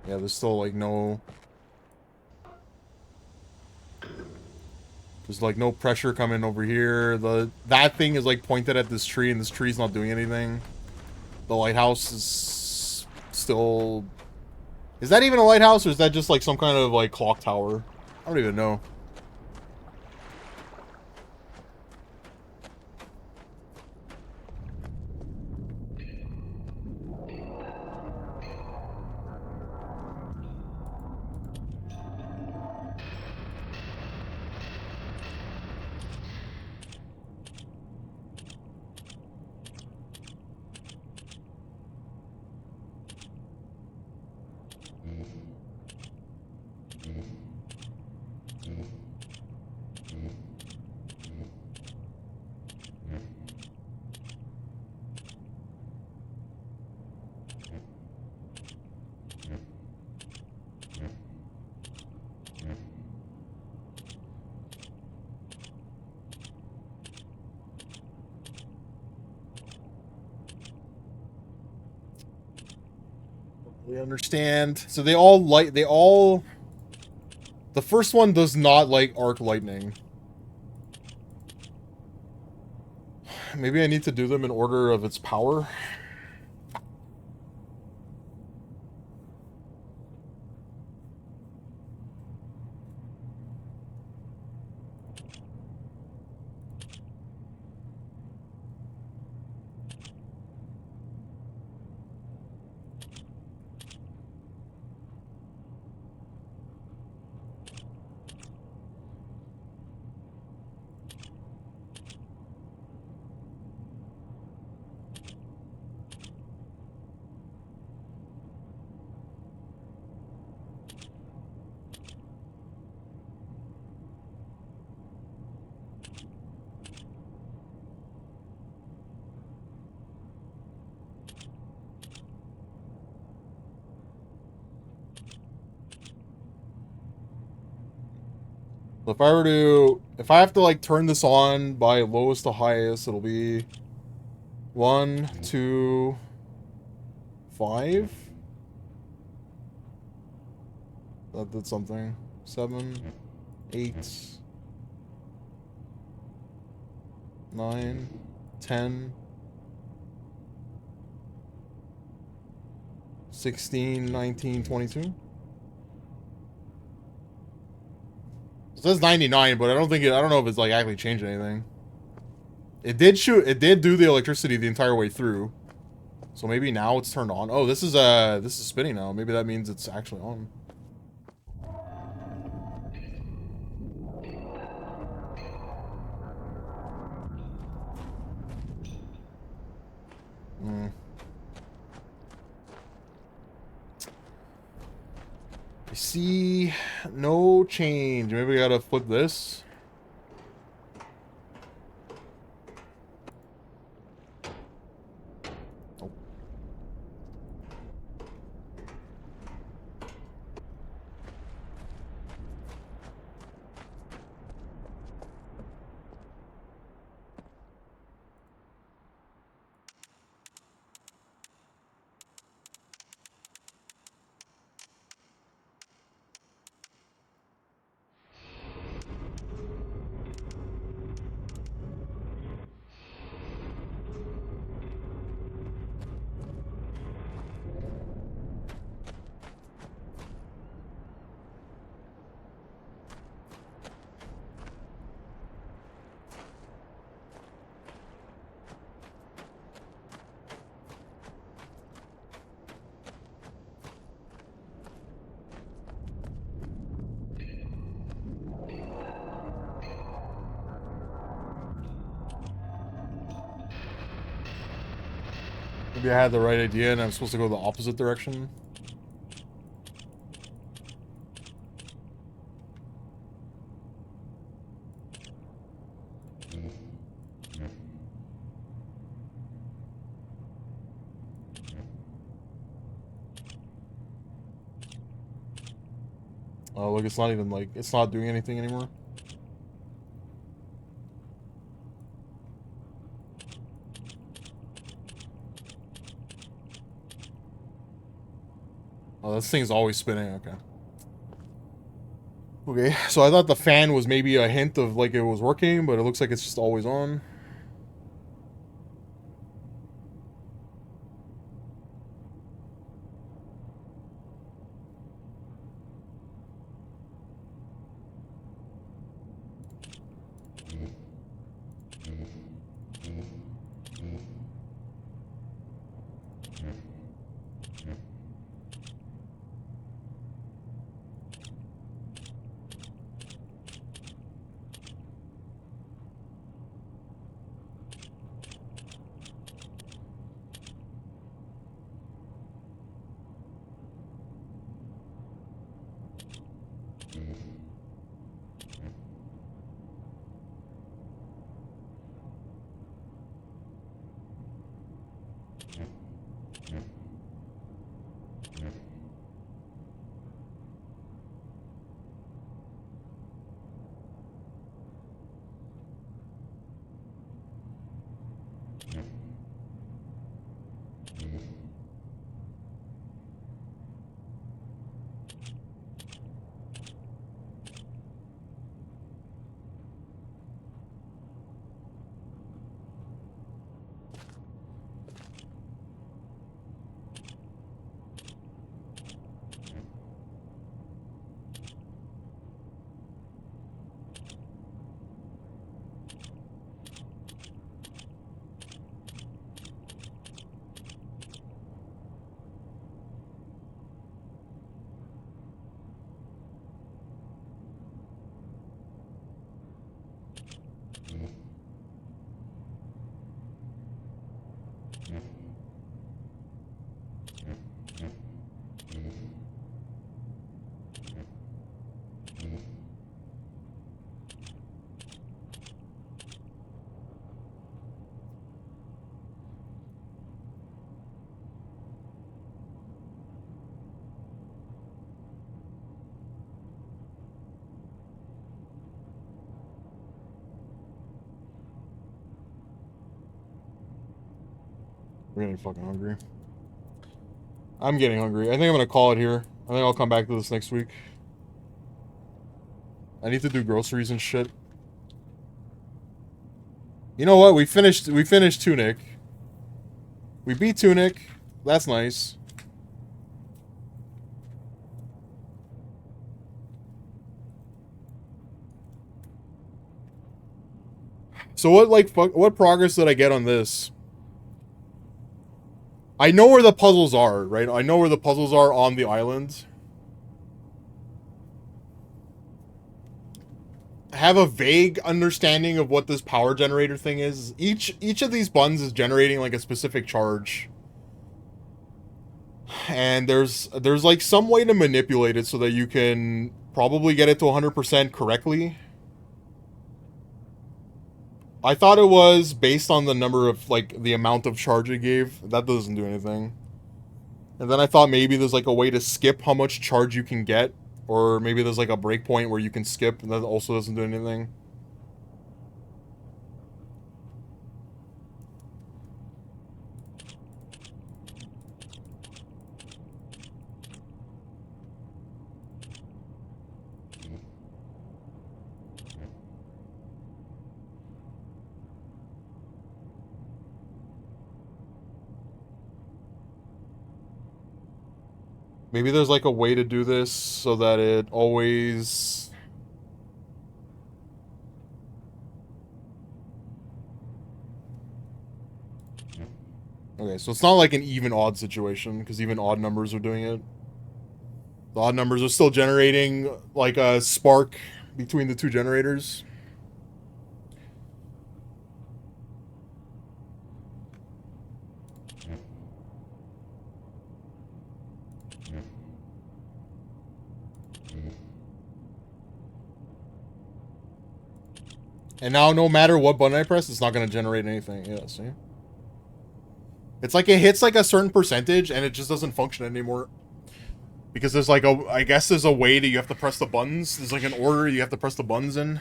Yeah, there's still like no... There's like no pressure coming over here. That thing is like pointed at this tree and this tree's not doing anything. The lighthouse is still... Is that even a lighthouse or is that just like some kind of like clock tower? I don't even know. We understand. So they all light. They all. The first one does not like arc lightning. Maybe I need to do them in order of its power. If I have to like turn this on by lowest to highest, it'll be 1, 2, 5. That did something. 7, 8, 9, 10, 16, 19, 22. It says 99, but I don't know if it's like actually changed anything. It did do the electricity the entire way through. So maybe now it's turned on. Oh, this is spinning now. Maybe that means it's actually on. Hmm. I see no change. Maybe we gotta flip this. Oh. Maybe I had the right idea and I'm supposed to go the opposite direction. Oh, look, it's not even like, it's not doing anything anymore. Oh, this thing's always spinning. Okay. Okay, so I thought the fan was maybe a hint of like it was working, but it looks like it's just always on. We're getting fucking hungry. I'm getting hungry. I think I'm gonna call it here. I think I'll come back to this next week. I need to do groceries and shit. You know what? We finished Tunic. We beat Tunic. That's nice. So what progress did I get on this? I know where the puzzles are, right? I know where the puzzles are on the island. I have a vague understanding of what this power generator thing is. Each of these buttons is generating like a specific charge. And there's like some way to manipulate it so that you can probably get it to 100% correctly. I thought it was based on the number of, like, the amount of charge it gave. That doesn't do anything. And then I thought maybe there's, like, a way to skip how much charge you can get. Or maybe there's, like, a breakpoint where you can skip, and that also doesn't do anything. Maybe there's, like, a way to do this so that it always... Okay, so it's not like an even-odd situation, because even odd numbers are doing it. The odd numbers are still generating, like, a spark between the two generators. And now, no matter what button I press, it's not going to generate anything. Yeah, see? It's like it hits like a certain percentage, and it just doesn't function anymore. Because there's like a... I guess there's a way that you have to press the buttons. There's like an order you have to press the buttons in.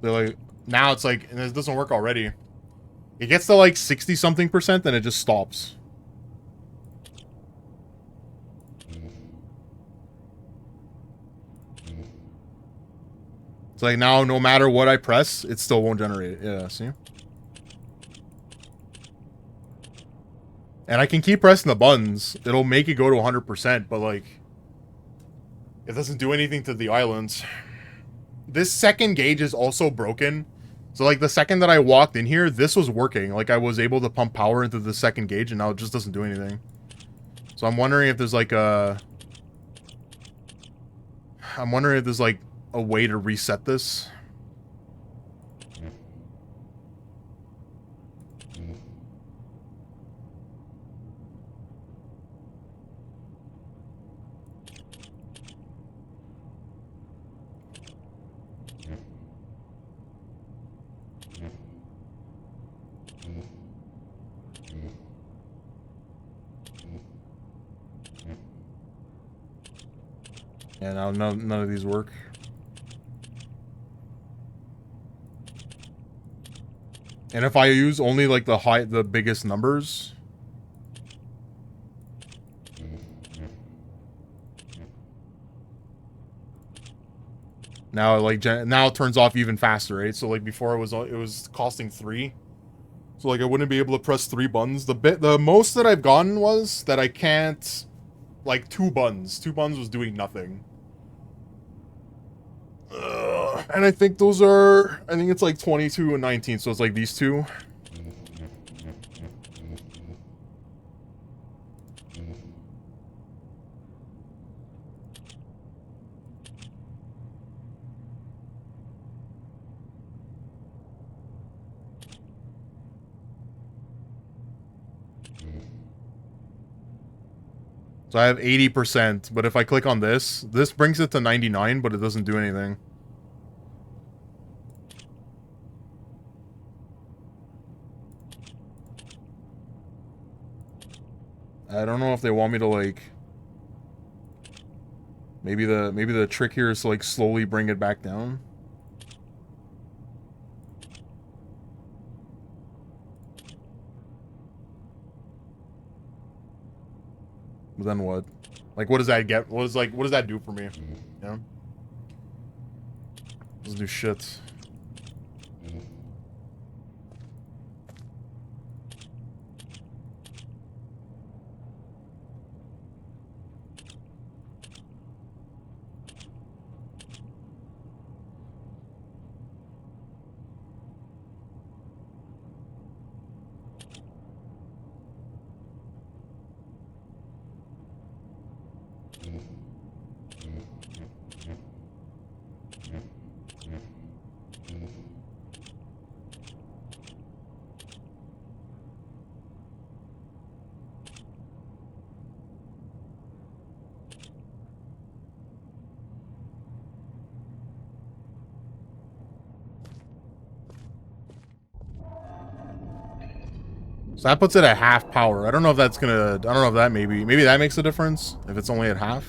They're like... Now it's like... And it doesn't work already. It gets to like 60-something%, and it just stops. It's like now, no matter what I press, it still won't generate it. Yeah, see? And I can keep pressing the buttons. It'll make it go to 100%, but like... It doesn't do anything to the islands. This second gauge is also broken. So like the second that I walked in here, this was working. Like I was able to pump power into the second gauge, and now it just doesn't do anything. So I'm wondering if there's like a... I'm wondering if there's like a way to reset this. Yeah, now none of these work. And if I use only like the biggest numbers... Now now it turns off even faster, right? So like before it was costing 3. So like I wouldn't be able to press 3 buttons. The most that I've gotten was that I can't, like 2 buttons. 2 buttons was doing nothing. And I think those are, I think it's like 22 and 19, so it's like these two. So I have 80%, but if I click on this brings it to 99, but it doesn't do anything. I don't know if they want me to, like... Maybe the trick here is to, like, slowly bring it back down. But then what? Like, what does that get? What does that do for me? Yeah? Doesn't do shit. So that puts it at half power. I don't know if that's gonna... I don't know if that maybe that makes a difference if it's only at half.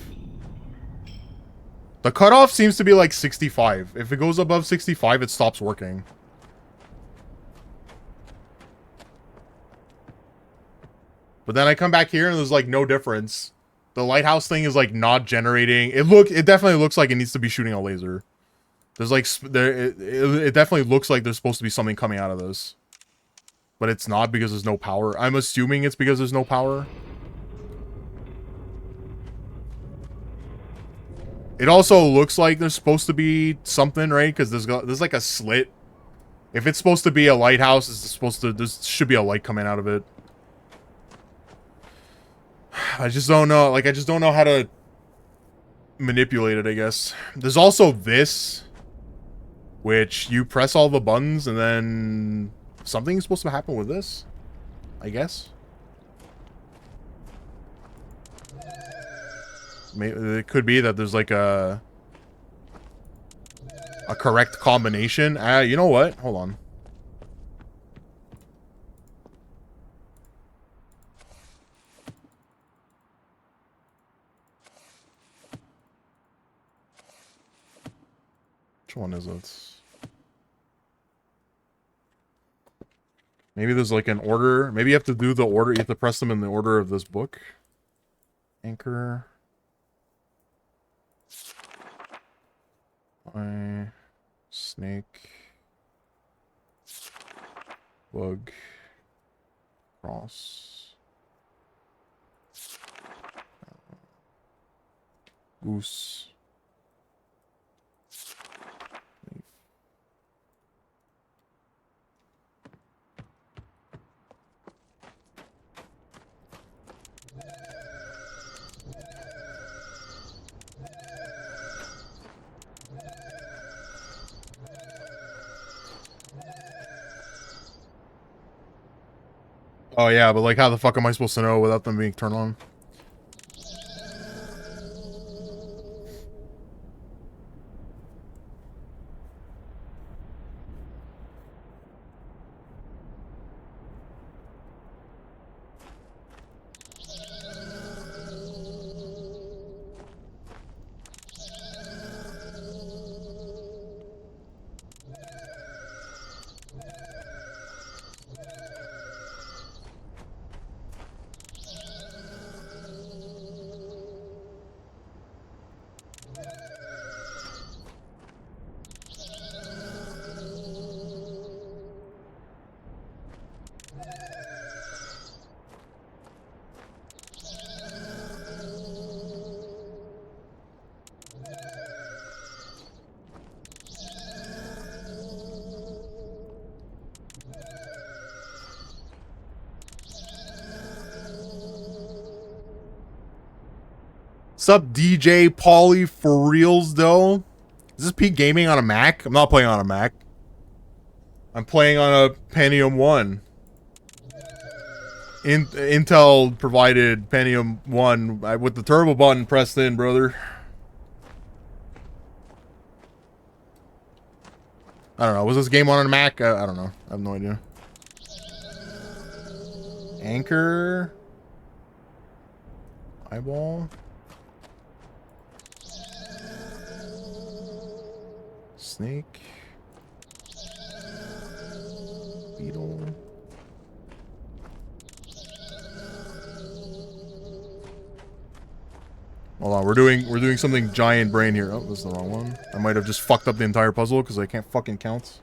The cutoff seems to be like 65. If it goes above 65, it stops working. But then I come back here and there's like no difference. The lighthouse thing is like not generating. It definitely looks like it needs to be shooting a laser. There's like it definitely looks like there's supposed to be something coming out of this. But it's not because there's no power. I'm assuming it's because there's no power. It also looks like there's supposed to be something, right? Because there's like a slit. If it's supposed to be a lighthouse, there should be a light coming out of it. I just don't know. Like, I just don't know how to manipulate it, I guess. There's also this, which you press all the buttons and then something's supposed to happen with this, I guess. It could be that there's like a correct combination. You know what? Hold on. Which one is it? Maybe there's like an order. Maybe you have to do the order. You have to press them in the order of this book. Anchor. Snake. Bug. Cross. Goose. Oh yeah, but like how the fuck am I supposed to know without them being turned on? Sup, DJ Pauly, for reals though? Is this Peak Gaming on a Mac? I'm not playing on a Mac. I'm playing on a Pentium 1. Intel provided Pentium 1 with the turbo button pressed in, brother. I don't know. Was this game on a Mac? I don't know. I have no idea. Anchor. Eyeball. Snake. Beetle. Hold on, we're doing something giant brain here. Oh, that's the wrong one. I might have just fucked up the entire puzzle because I can't fucking count.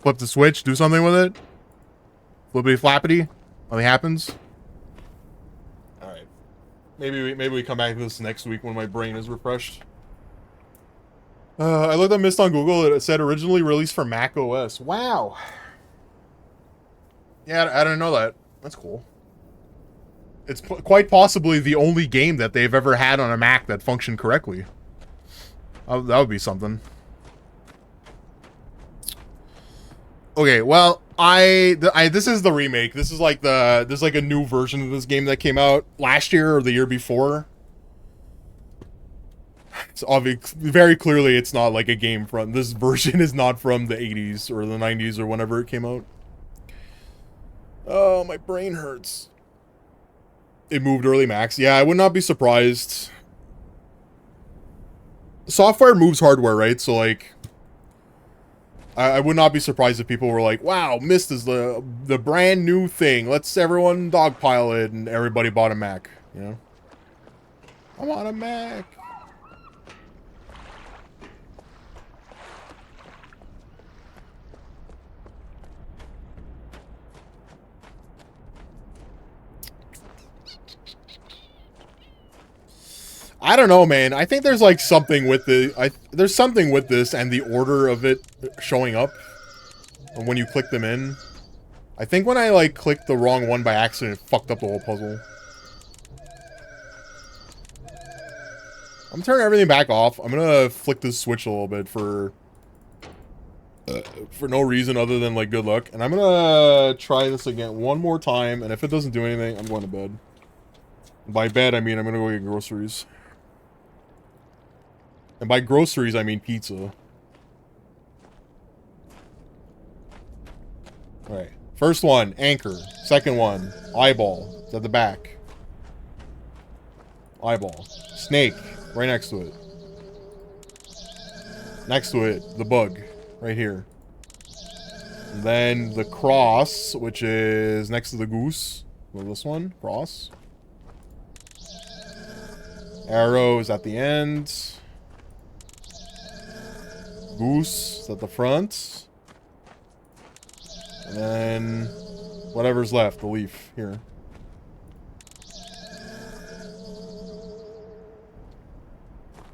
Flip the switch, do something with it. Flippity flappity. Nothing happens. Alright. Maybe we come back to this next week when my brain is refreshed. I looked at Myst on Google. It said originally released for Mac OS. Wow. Yeah, I didn't know that. That's cool. It's quite possibly the only game that they've ever had on a Mac that functioned correctly. That would be something. Okay, well, this is the remake. This is like there's like a new version of this game that came out last year or the year before. It's obvious, very clearly, it's not like a game from this version is not from the 80s or the 90s or whenever it came out. Oh, my brain hurts. It moved early Macs. Yeah, I would not be surprised. Software moves hardware, right? So like, I would not be surprised if people were like, wow, Myst is the brand new thing. Let's everyone dogpile it, and everybody bought a Mac, you know? I'm on a Mac. I don't know, man. I think there's like something with there's something with this and the order of it showing up when you click them in. I think when I like clicked the wrong one by accident, it fucked up the whole puzzle. I'm turning everything back off. I'm gonna flick this switch a little bit for no reason other than like good luck, and I'm gonna try this again one more time. And if it doesn't do anything, I'm going to bed. By bed, I mean I'm gonna go get groceries. And by groceries, I mean pizza. Alright. First one, anchor. Second one, eyeball. It's at the back. Eyeball. Snake. Right next to it. Next to it, the bug. Right here. And then the cross, which is next to the goose. Well, this one, cross. Arrow is at the end. Goose is at the front. And then whatever's left, the leaf here.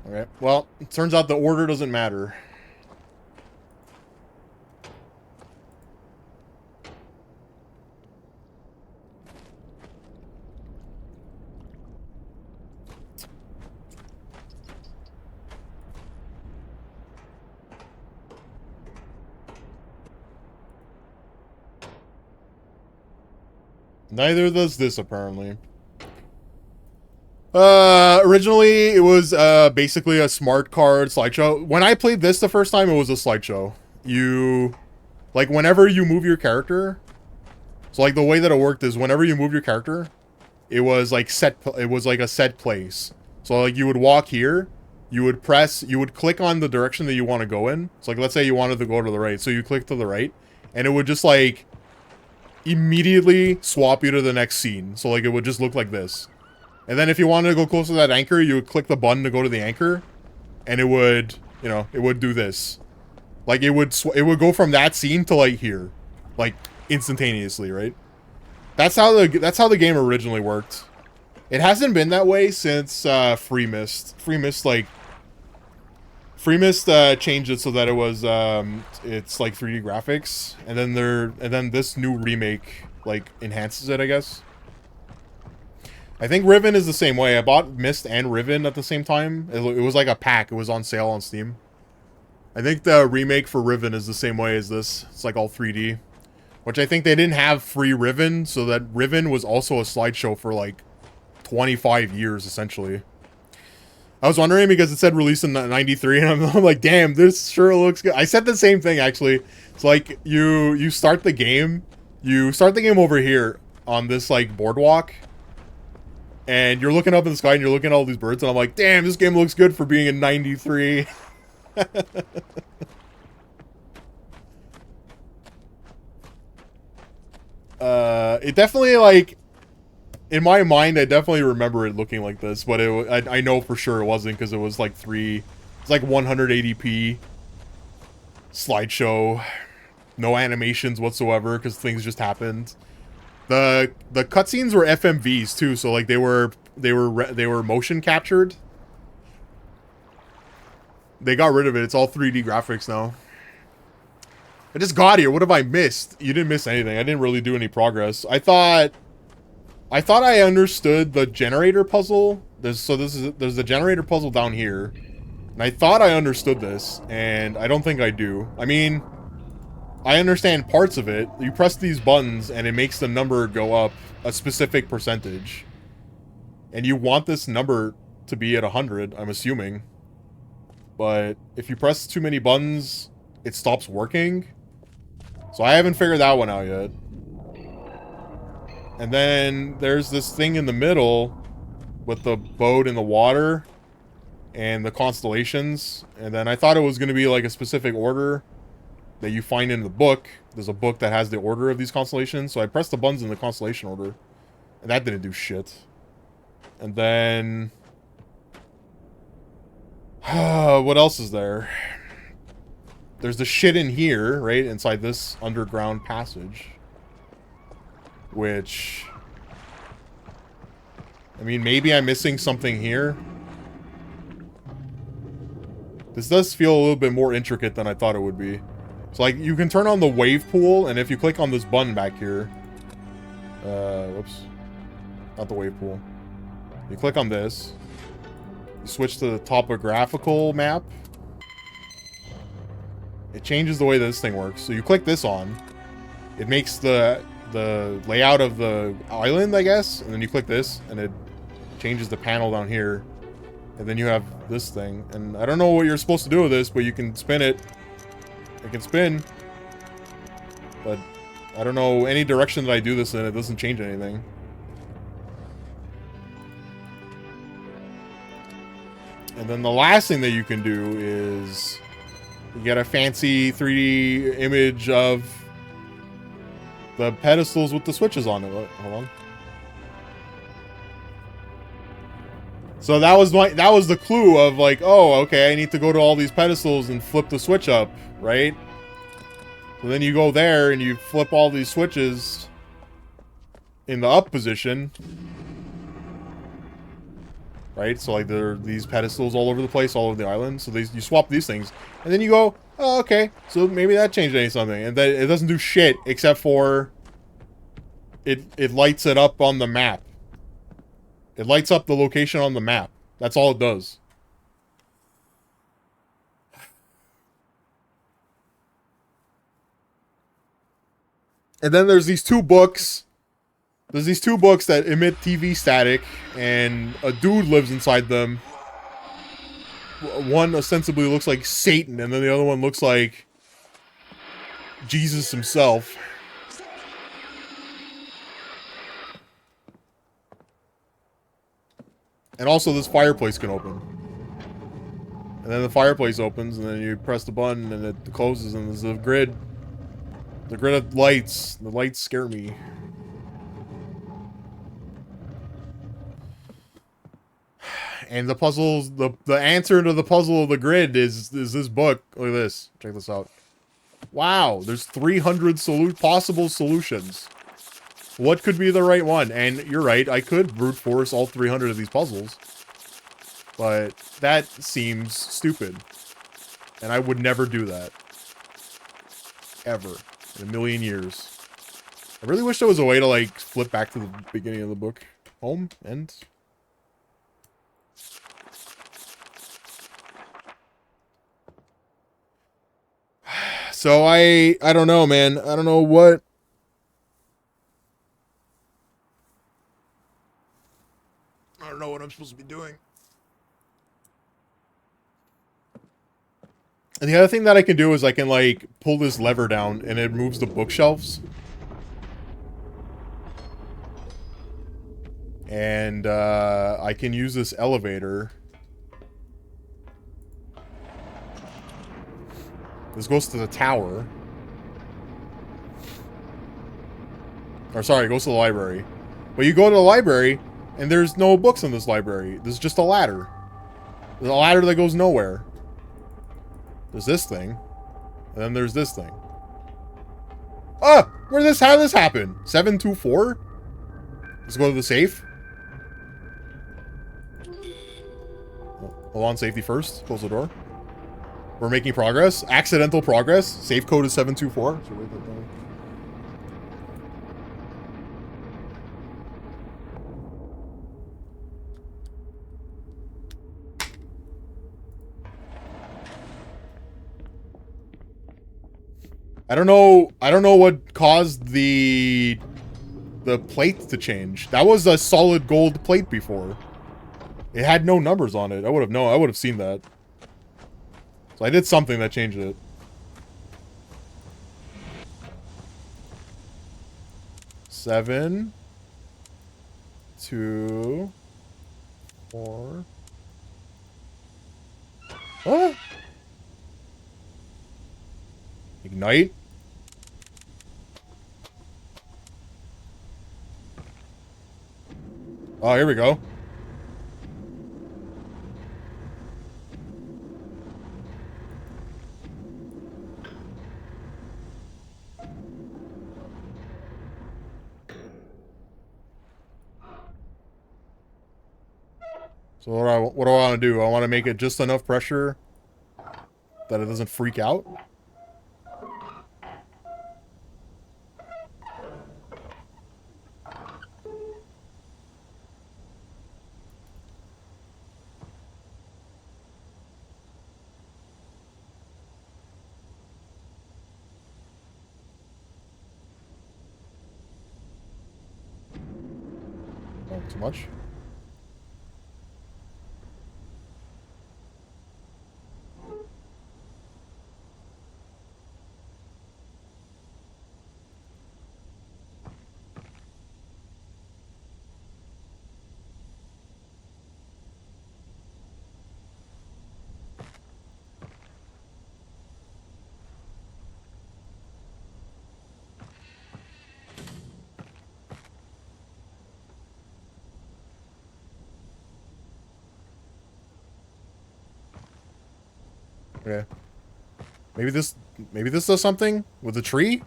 Okay, well, it turns out the order doesn't matter. Neither does this, apparently. Originally, it was, basically a smart card slideshow. When I played this the first time, it was a slideshow. Like, whenever you move your character... So, like, the way that it worked is whenever you move your character, it was, like, a set place. So, like, you would walk here, you would click on the direction that you want to go in. So, like, let's say you wanted to go to the right. So, you click to the right, and it would just, like... immediately swap you to the next scene. So, like, it would just look like this. And then if you wanted to go close to that anchor, you would click the button to go to the anchor. And it would, you know, it would do this. Like, it would go from that scene to, like, here. Like, instantaneously, right? That's how the game originally worked. It hasn't been that way since, Free Myst. Free Myst changed it so that it was it's like 3D graphics, and then this new remake like enhances it, I guess. I think Riven is the same way. I bought Myst and Riven at the same time. It was like a pack. It was on sale on Steam. I think the remake for Riven is the same way as this. It's like all 3D. which I think they didn't have free Riven, so that Riven was also a slideshow for like 25 years, essentially. I was wondering because it said released in 93, and I'm like, damn, this sure looks good. I said the same thing, actually. It's like, you start the game, over here on this, like, boardwalk, and you're looking up in the sky, and you're looking at all these birds, and I'm like, damn, this game looks good for being in 93. It definitely, like, in my mind, I definitely remember it looking like this, but I know for sure it wasn't, because it was like it's like 180p slideshow, no animations whatsoever, because things just happened. The cutscenes were FMVs too, so like they were motion captured. They got rid of it. It's all 3D graphics now. I just got here. What have I missed? You didn't miss anything. I didn't really do any progress. I thought I understood the generator puzzle. There's the generator puzzle down here. And I thought I understood this, and I don't think I do. I mean, I understand parts of it. You press these buttons, and it makes the number go up a specific percentage. And you want this number to be at 100, I'm assuming. But if you press too many buttons, it stops working. So I haven't figured that one out yet. And then there's this thing in the middle with the boat in the water and the constellations. And then I thought it was going to be like a specific order that you find in the book. There's a book that has the order of these constellations. So I pressed the buttons in the constellation order. And that didn't do shit. And then... what else is there? There's the shit in here, right? Inside this underground passage. Which... I mean, maybe I'm missing something here. This does feel a little bit more intricate than I thought it would be. So, like, you can turn on the wave pool, and if you click on this button back here... whoops. Not the wave pool. You click on this. You switch to the topographical map. It changes the way this thing works. So you click this on. It makes the layout of the island, I guess. And then you click this, and it changes the panel down here. And then you have this thing. And I don't know what you're supposed to do with this, but you can spin it. It can spin. But I don't know any direction that I do this in. It doesn't change anything. And then the last thing that you can do is you get a fancy 3D image of the pedestals with the switches on it. Hold on. So that was the clue of like, oh, okay, I need to go to all these pedestals and flip the switch up, right? So then you go there and you flip all these switches in the up position. Right, so like there are these pedestals all over the place, all over the island. So you swap these things, and then you go, oh, okay. So maybe that changed something, and then it doesn't do shit except for it lights it up on the map. It lights up the location on the map. That's all it does. And then there's these two books. There's these two books that emit TV static, and a dude lives inside them. One ostensibly looks like Satan, and then the other one looks like Jesus himself. And also this fireplace can open. And then the fireplace opens, and then you press the button, and it closes, and there's a grid. The grid of lights. The lights scare me. And the puzzles, the answer to the puzzle of the grid is this book. Look at this. Check this out. Wow, there's 300 possible solutions. What could be the right one? And you're right, I could brute force all 300 of these puzzles. But that seems stupid. And I would never do that. Ever. In a million years. I really wish there was a way to, like, flip back to the beginning of the book. Home, end. So I don't know, man. I don't know what I don't know what I'm supposed to be doing. And the other thing that I can do is I can, like, pull this lever down and it moves the bookshelves. And, I can use this elevator. This goes to the tower. Or, sorry, it goes to the library. But you go to the library, and there's no books in this library. There's just a ladder. There's a ladder that goes nowhere. There's this thing. And then there's this thing. Ah! How did this happen? 724? Let's go to the safe. Hold on, safety first. Close the door. We're making progress. Accidental progress. Safe code is 724. So write that down. I don't know what caused the plate to change. That was a solid gold plate before. It had no numbers on it. I would have known. I would have seen that. So I did something that changed it. Seven, 2, 4. What? Ignite? Oh, here we go. So what do I want to do? I want to make it just enough pressure that it doesn't freak out. Oh, too much. Okay. Maybe this does something with the tree?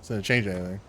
It's gonna change anything.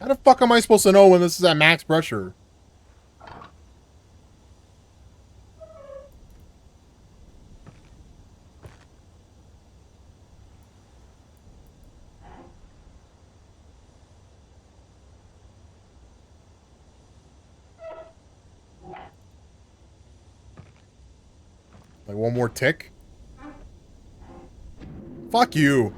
How the fuck am I supposed to know when this is at max pressure? Like one more tick? Fuck you.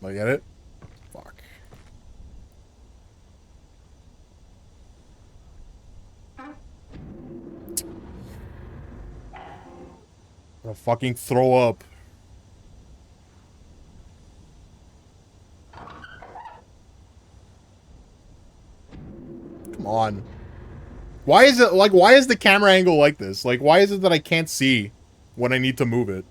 I get it? Fuck. I'm gonna fucking throw up. Come on. Why is it, like, why is the camera angle like this? Like, why is it that I can't see when I need to move it?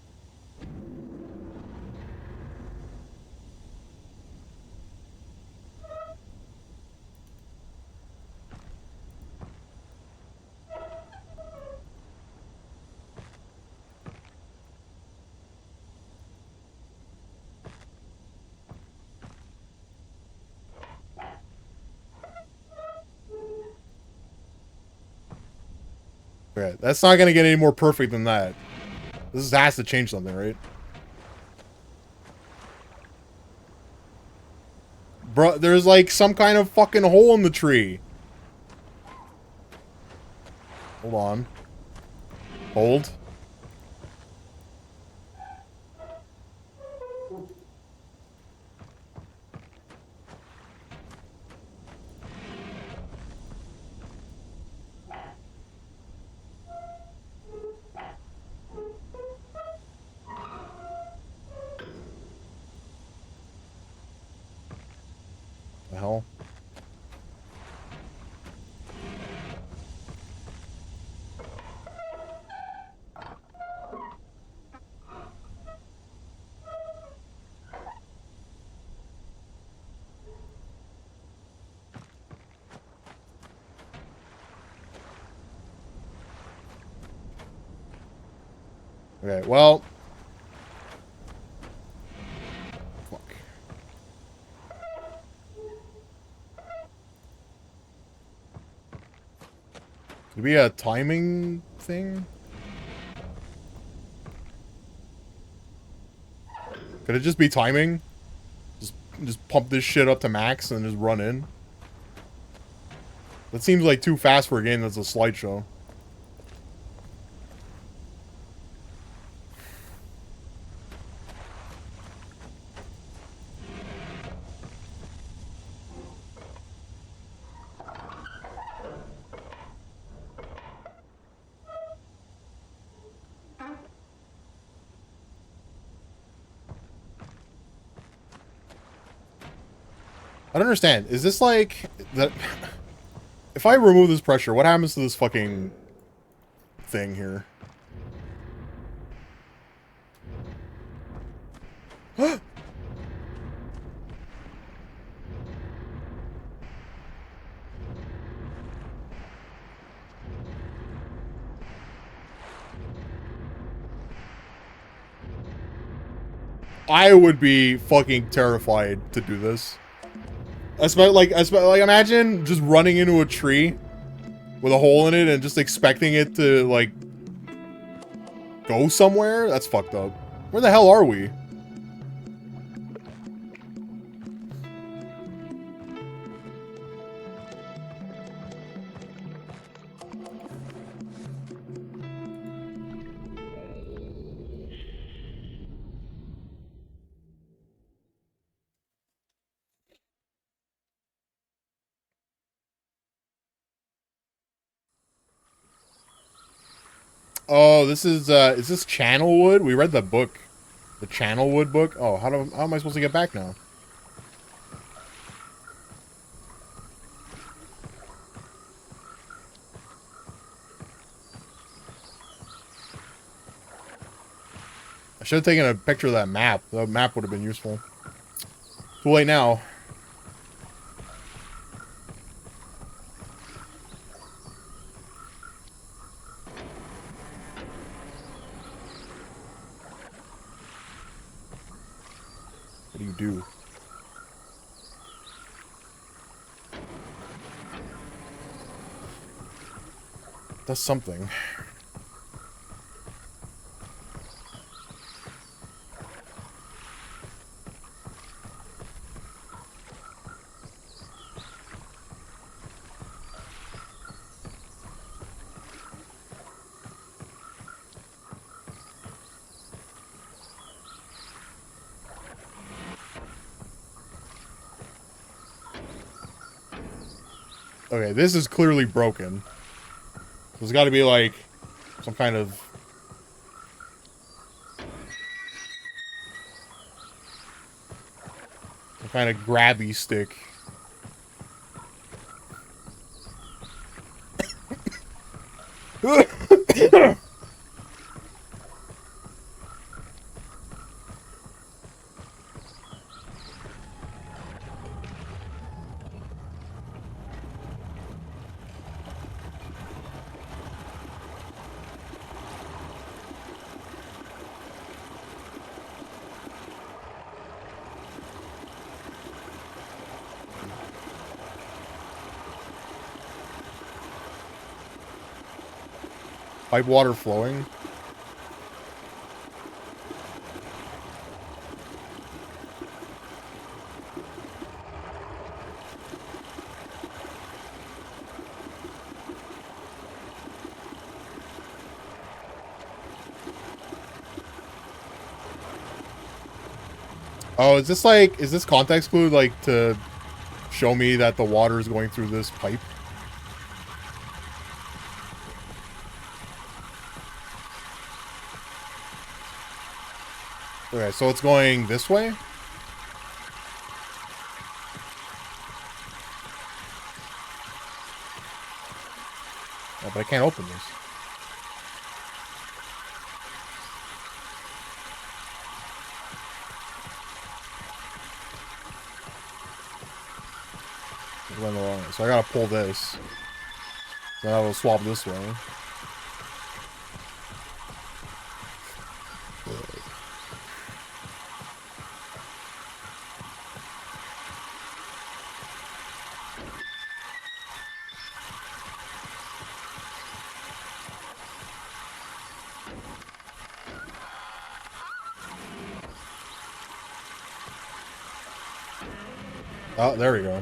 Okay, that's not gonna get any more perfect than that. This has to change something, right? Bro, there's like some kind of fucking hole in the tree. Hold on. Hold. The hell? Okay, well. Fuck. Could it be a timing thing? Could it just be timing? Just pump this shit up to max and just run in? That seems like too fast for a game that's a slideshow. I don't understand. Is this like that? If I remove this pressure, what happens to this fucking thing here? I would be fucking terrified to do this. Like imagine just running into a tree with a hole in it and just expecting it to like go somewhere. That's fucked up. Where the hell are we? Oh, this is this Channelwood? We read the book. The Channelwood book? Oh, how am I supposed to get back now? I should have taken a picture of that map. The map would have been useful. Too late now. What do you do? Does something. Okay, this is clearly broken. There's got to be like some kind of grabby stick. Pipe water flowing. Oh, is this context clue, like, to show me that the water is going through this pipe? Okay, so it's going this way? Oh, but I can't open this. It went the wrong way. So I gotta pull this. Then I will swap this way. Oh, there we go.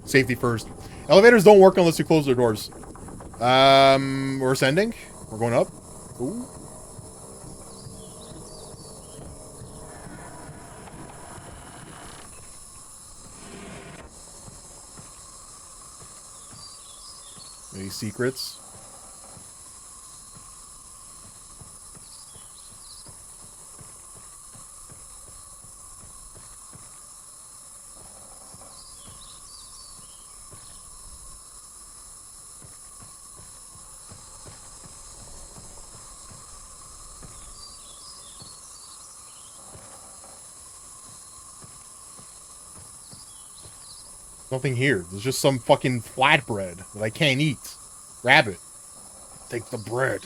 Safety first. Elevators don't work unless you close their doors. We're ascending. We're going up. Ooh. Any secrets? Nothing here. There's just some fucking flatbread that I can't eat. Grab it. Take the bread.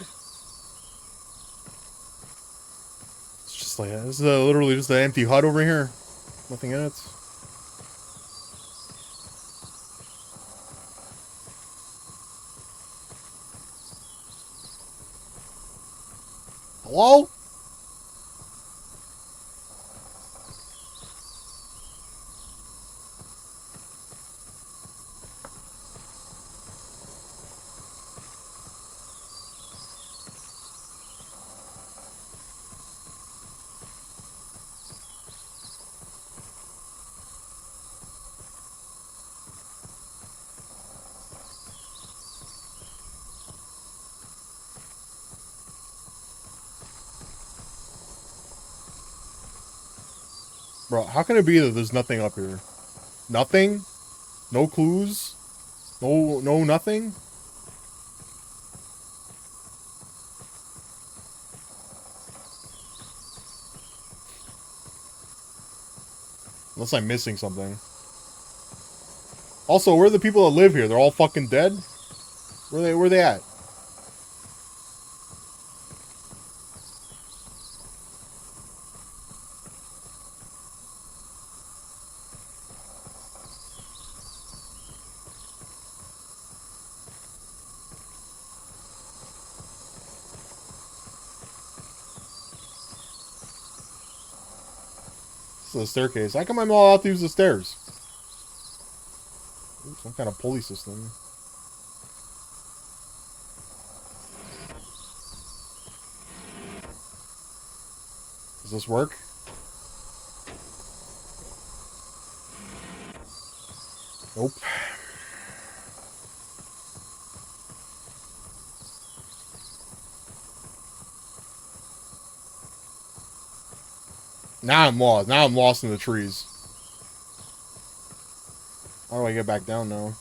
It's just like, this is literally just an empty hut over here. Nothing in it. Hello? Bro, how can it be that there's nothing up here? Nothing? No clues? No nothing? Unless I'm missing something. Also, where are the people that live here? They're all fucking dead? Where they at? This is a staircase. How come I'm all out to use the stairs? Ooh, some kind of pulley system. Does this work? Nope. Now I'm lost. Now I'm lost in the trees. How do I get back down now?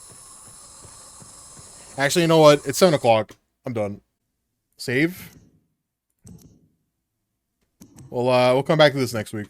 Actually, you know what? It's 7 o'clock. I'm done. Save. We'll come back to this next week.